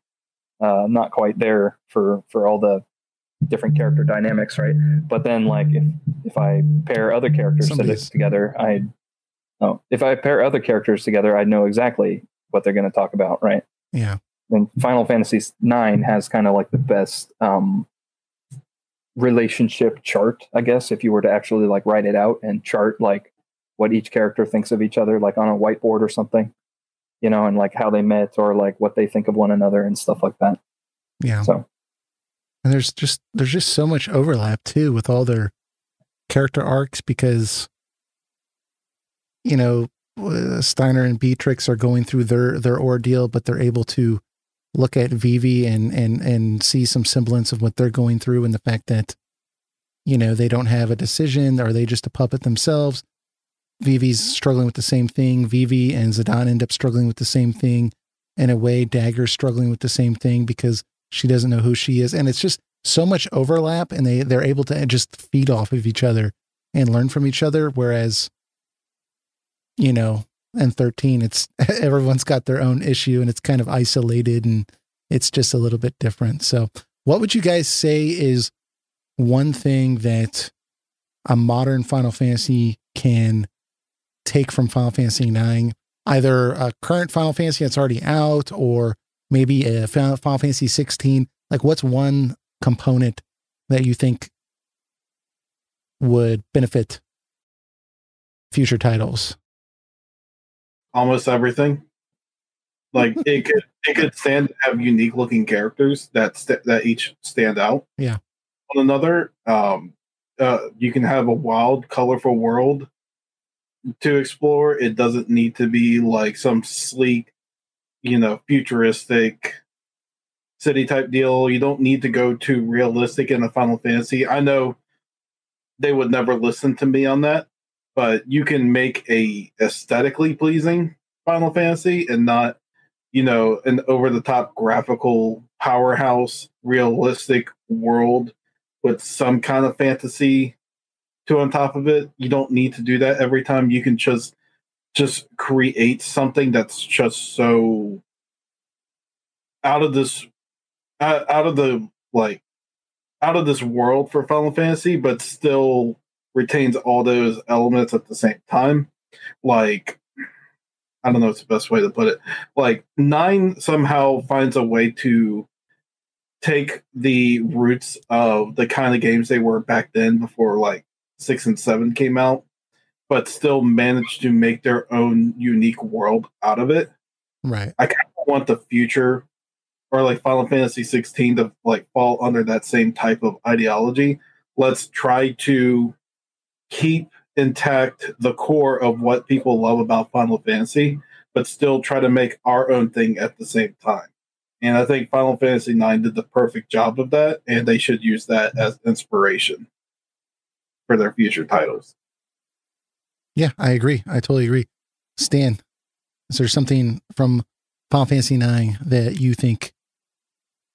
not quite there for all the different character dynamics, right? But then like if I pair other characters together, if I pair other characters together, I know exactly what they're going to talk about, right? Yeah. And Final Fantasy IX has kind of like the best relationship chart, I guess, if you were to actually like write it out and chart like what each character thinks of each other, like on a whiteboard or something, and like how they met or like what they think of one another and stuff like that. Yeah. So, and there's just so much overlap too with all their character arcs, because Steiner and Beatrix are going through their ordeal, but they're able to look at Vivi and see some semblance of what they're going through, and the fact that they don't have a decision. Are they just a puppet themselves? Vivi's struggling with the same thing. Vivi and Zidane end up struggling with the same thing. In a way, Dagger's struggling with the same thing because she doesn't know who she is. And it's just so much overlap, and they're able to just feed off of each other and learn from each other. Whereas, in 13, it's everyone's got their own issue and it's kind of isolated, and it's just a little bit different. So what would you guys say is one thing that a modern Final Fantasy can take from Final Fantasy IX, either a current Final Fantasy that's already out, or maybe a Final Fantasy 16? Like, what's one component that you think would benefit future titles? Almost everything. Like it could have unique looking characters that each stand out. Yeah. On another, you can have a wild, colorful world to explore. It doesn't need to be like some sleek, futuristic city type deal. You don't need to go too realistic in a Final Fantasy. I know they would never listen to me on that, but you can make a aesthetically pleasing Final Fantasy and not, an over the top graphical powerhouse realistic world with some kind of fantasy on top of it. You don't need to do that every time. You can just create something that's just so out of this world for Final Fantasy, but still retains all those elements at the same time. Like, I don't know what's the best way to put it. Like 9 somehow finds a way to take the roots of the kind of games they were back then before like 6 and 7 came out, but still manage to make their own unique world out of it. Right. I kind of want the future or like Final Fantasy 16 to like fall under that same type of ideology. Let's try to keep intact the core of what people love about Final Fantasy, but still try to make our own thing at the same time. And I think Final Fantasy IX did the perfect job of that, and they should use that as inspiration for their future titles. Yeah, I agree. I totally agree. Stan, is there something from Final Fantasy IX that you think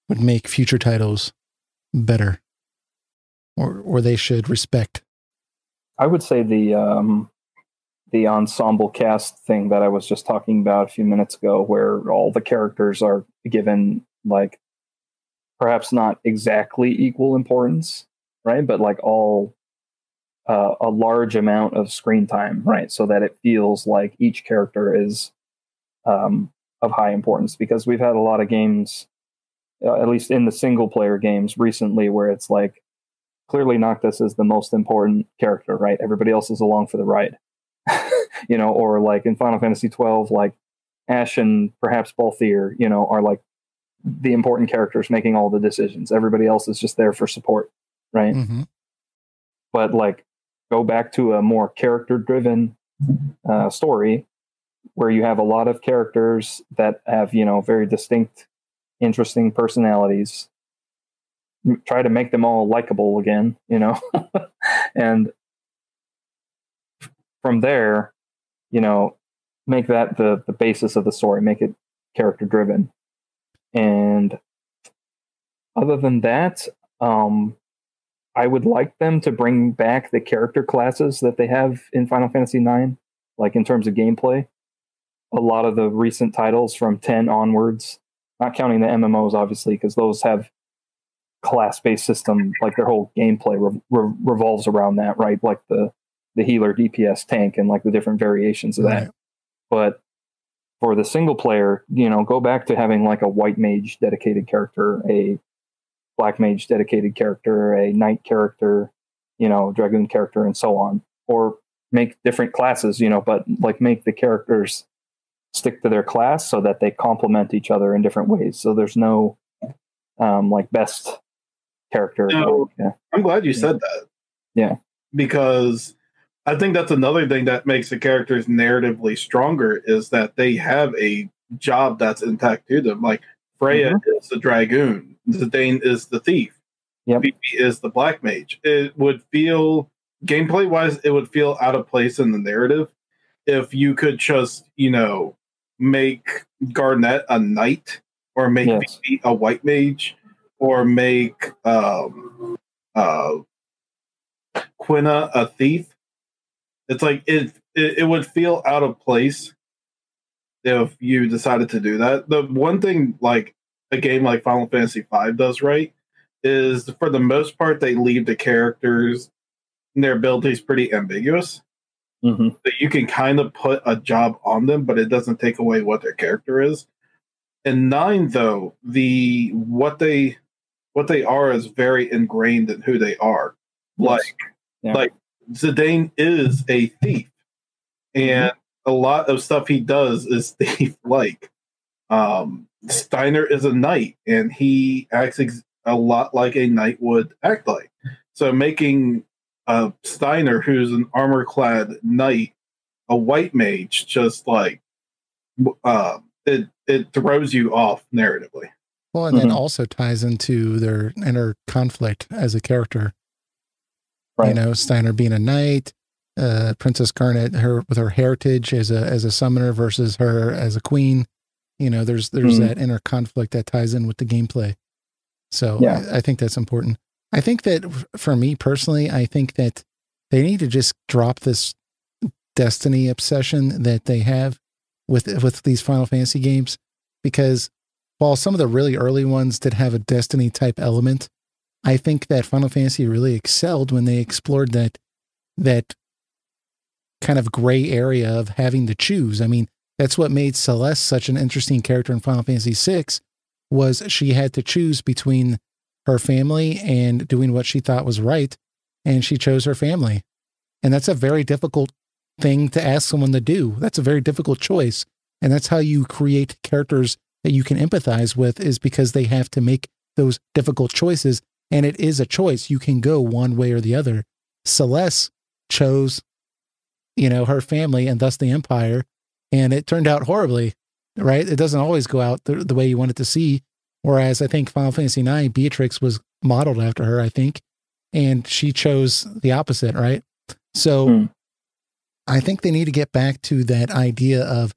would make future titles better, or they should respect? I would say the ensemble cast thing that I was just talking about a few minutes ago, where all the characters are given like perhaps not exactly equal importance, right? But like all a large amount of screen time, right? So that it feels like each character is of high importance, because we've had a lot of games, at least in the single player games recently, where it's like clearly Noctis is the most important character, right? Everybody else is along for the ride. You know, or like in Final Fantasy 12, like Ash and perhaps Balthier, you know, are like the important characters making all the decisions. Everybody else is just there for support, right? Mm-hmm. But like, go back to a more character-driven story where you have a lot of characters that have, you know, very distinct, interesting personalities. Try to make them all likable again, you know, and from there, you know, make that the basis of the story, make it character driven. And other than that, I would like them to bring back the character classes that they have in Final Fantasy IX, like in terms of gameplay. A lot of the recent titles from 10 onwards, not counting the MMOs, obviously, because those have class-based system, like their whole gameplay revolves around that, right? Like the healer, DPS, tank, and like the different variations of that. But for the single player, you know, go back to having like a white mage dedicated character, a black mage dedicated character, a knight character, you know, dragoon character, and so on. Or make different classes, you know, but like make the characters stick to their class so that they complement each other in different ways. So there's no like best character. No, I'm glad you said that. Yeah. Because I think that's another thing that makes the characters narratively stronger, is that they have a job that's intact to them. Like Freya is the dragoon, Zidane is the thief, Vivi is the black mage. It would feel, gameplay wise, it would feel out of place in the narrative if you could just, you know, make Garnet a knight, or make Vivi a white mage, or make Quina a thief. It's like it would feel out of place if you decided to do that. The one thing like a game like Final Fantasy V does right is, for the most part, they leave the characters and their abilities pretty ambiguous. So you can kind of put a job on them, but it doesn't take away what their character is. In 9, though, what they are is very ingrained in who they are. Like Zidane is a thief, and a lot of stuff he does is thief-like. Steiner is a knight, and he acts a lot like a knight would act like. So making Steiner, who's an armor-clad knight, a white mage, just like it throws you off narratively. Well, and then also ties into their inner conflict as a character. Right. You know, Steiner being a knight, Princess Garnet, her with her heritage as a summoner versus her as a queen. You know, there's that inner conflict that ties in with the gameplay. So I think that's important. I think that for me personally, I think that they need to just drop this Destiny obsession that they have with these Final Fantasy games, because while some of the really early ones did have a Destiny type element, I think that Final Fantasy really excelled when they explored that kind of gray area of having to choose. I mean, that's what made Celeste such an interesting character in Final Fantasy VI, was she had to choose between her family and doing what she thought was right, and she chose her family. And that's a very difficult thing to ask someone to do. That's a very difficult choice. And that's how you create characters that you can empathize with, is because they have to make those difficult choices. And it is a choice. You can go one way or the other. Celeste chose, her family and thus the Empire. And it turned out horribly, right? It doesn't always go out the way you want it to see. Whereas I think Final Fantasy IX, Beatrix was modeled after her, I think. And she chose the opposite, right? So I think they need to get back to that idea of,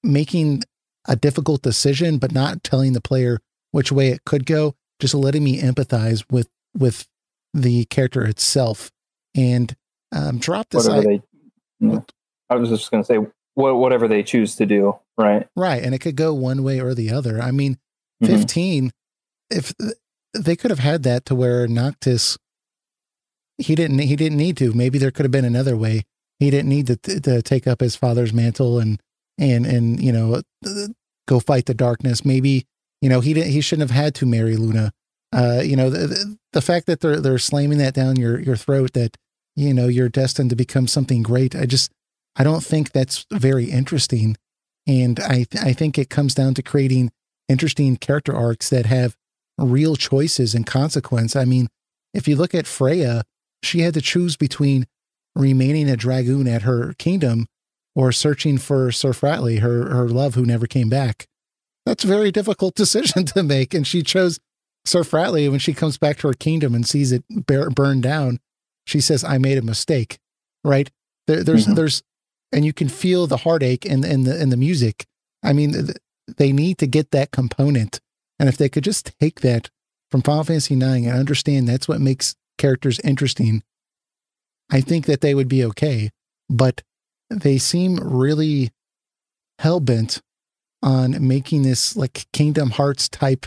making a difficult decision, but not telling the player which way it could go, just letting me empathize with the character itself. And drop this. I was just going to say, whatever they choose to do, right? Right. And it could go one way or the other. I mean, 15, if they could have had that to where Noctis, he didn't need to. Maybe there could have been another way. He didn't need to take up his father's mantle and go fight the darkness. Maybe, he shouldn't have had to marry Luna. The fact that they're slamming that down your throat, that, you're destined to become something great. I don't think that's very interesting. And I think it comes down to creating interesting character arcs that have real choices and consequence. I mean, if you look at Freya, she had to choose between remaining a dragoon at her kingdom or searching for Sir Fratley, her love who never came back. That's a very difficult decision to make. And she chose Sir Fratley. When she comes back to her kingdom and sees it burned down, she says, I made a mistake, right? There's, and you can feel the heartache in the music. I mean, they need to get that component. And if they could just take that from Final Fantasy IX and understand that's what makes characters interesting, I think that they would be okay. But they seem really hell-bent on making this like Kingdom Hearts type,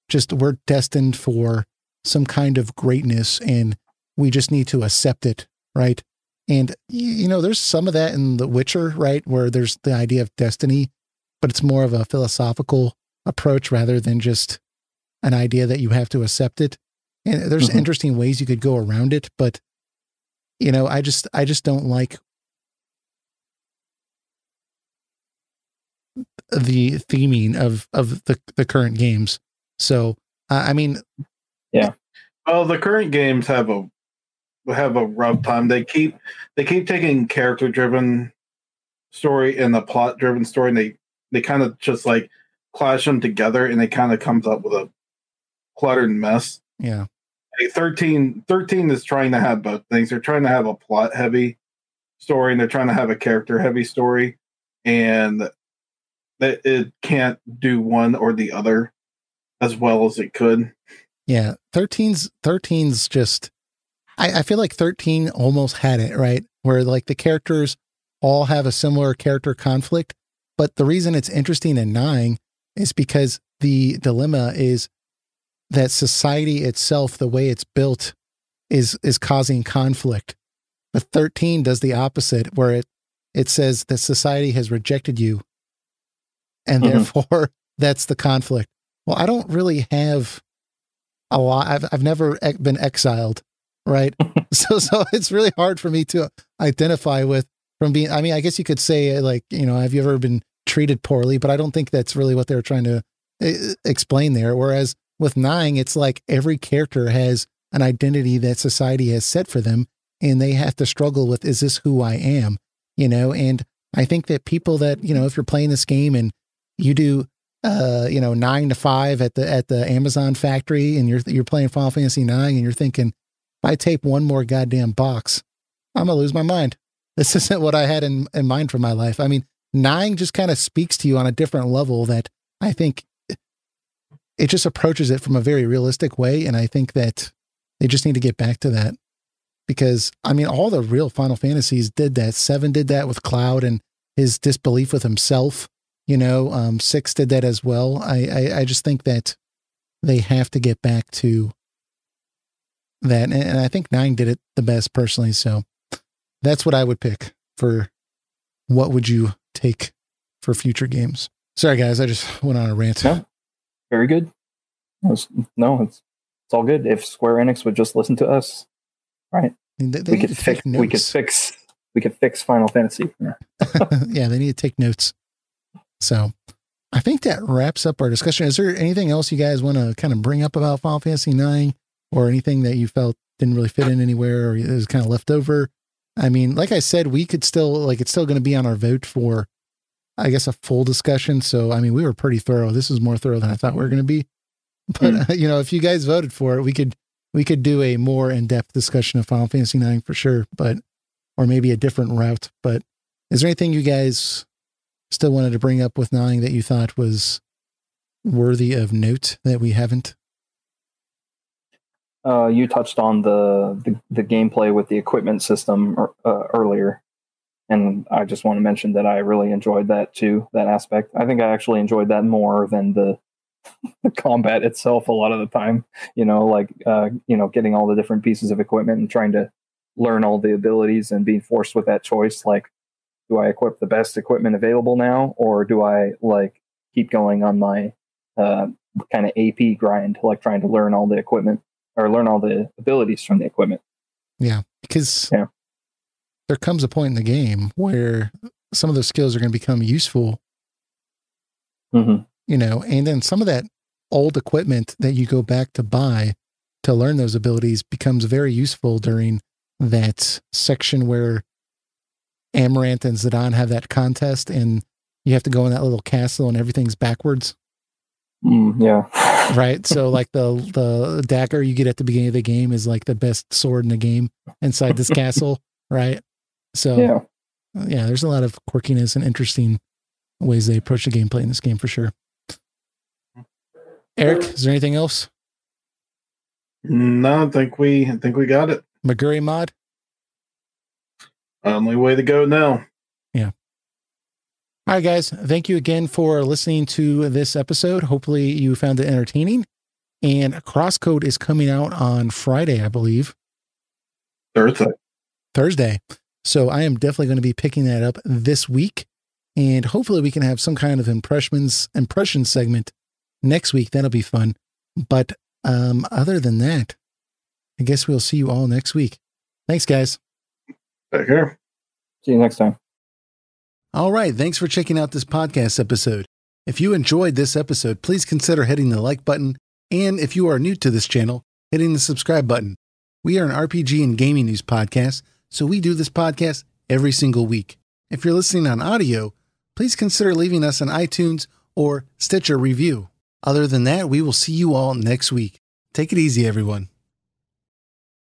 just we're destined for some kind of greatness and we just need to accept it, right? And, there's some of that in The Witcher, right? Where there's the idea of destiny, but it's more of a philosophical approach rather than just an idea that you have to accept it. And there's interesting ways you could go around it, but, I just don't like the theming of the current games. So, I mean, yeah. Well, the current games have a rough time. They keep taking character driven story and the plot driven story, and they kind of just like clash them together, and it kind of comes up with a cluttered mess. Yeah. Like 13 is trying to have both things. They're trying to have a plot heavy story and they're trying to have a character heavy story, and it can't do one or the other as well as it could. Yeah. 13's just, I feel like 13 almost had it, right? Where like the characters all have a similar character conflict. But the reason it's interesting in 9 is because the dilemma is that society itself, the way it's built, is causing conflict. But 13 does the opposite, where it says that society has rejected you. And therefore, that's the conflict. Well, I don't really have a lot. I've never been exiled, right? so it's really hard for me to identify with from being, I mean, I guess you could say like, have you ever been treated poorly? But I don't think that's really what they're trying to explain there. Whereas with 9, it's like every character has an identity that society has set for them, and they have to struggle with, is this who I am? And I think that people that, if you're playing this game and you do, 9 to 5 at the Amazon factory, and you're playing Final Fantasy 9, and you're thinking, if I tape one more goddamn box, I'm gonna lose my mind. This isn't what I had in mind for my life. I mean, 9 just kind of speaks to you on a different level that I think it just approaches it from a very realistic way. And I think that they just need to get back to that, because I mean, all the real Final Fantasies did that. 7 did that with Cloud and his disbelief with himself. 6 did that as well. I just think that they have to get back to that. And I think 9 did it the best personally. So that's what I would pick for what would you take for future games. Sorry, guys. I just went on a rant. No, very good. It's all good. If Square Enix would just listen to us, right? I mean, we could fix Final Fantasy. Yeah, they need to take notes. So I think that wraps up our discussion. Is there anything else you guys want to kind of bring up about Final Fantasy 9 or anything that you felt didn't really fit in anywhere or it was kind of left over? I mean, like I said, we could still, it's still going to be on our vote for, I guess, a full discussion. So, I mean, we were pretty thorough. This was more thorough than I thought we were going to be. But, if you guys voted for it, we could do a more in-depth discussion of Final Fantasy 9 for sure, or maybe a different route. But is there anything you guys still wanted to bring up with 9 that you thought was worthy of note that we haven't? You touched on the gameplay with the equipment system earlier, and I just want to mention that I really enjoyed that too, that aspect. I think I actually enjoyed that more than the combat itself a lot of the time, getting all the different pieces of equipment and trying to learn all the abilities and being forced with that choice. Like, do I equip the best equipment available now, or do I keep going on my kind of AP grind, trying to learn all the equipment or learn all the abilities from the equipment? Yeah, because there comes a point in the game where some of those skills are going to become useful. Mm-hmm. And then some of that old equipment that you go back to buy to learn those abilities becomes very useful during that section where Amaranth and Zidane have that contest and you have to go in that little castle and everything's backwards. Yeah. Right. So the dagger you get at the beginning of the game is the best sword in the game inside this castle. Right. So yeah, there's a lot of quirkiness and interesting ways they approach the gameplay in this game for sure. Eric, is there anything else? No, I think we got it. Moguri Mod? Only way to go now. Yeah. All right, guys. Thank you again for listening to this episode. Hopefully you found it entertaining. And Crosscode is coming out on Friday, I believe. Thursday. So I am definitely going to be picking that up this week. And hopefully we can have some kind of impression segment next week. That'll be fun. But other than that, I guess we'll see you all next week. Thanks, guys. Take care. See you next time. All right. Thanks for checking out this podcast episode. If you enjoyed this episode, please consider hitting the like button. And if you are new to this channel, hitting the subscribe button. We are an RPG and gaming news podcast, so we do this podcast every single week. If you're listening on audio, please consider leaving us an iTunes or Stitcher review. Other than that, we will see you all next week. Take it easy, everyone.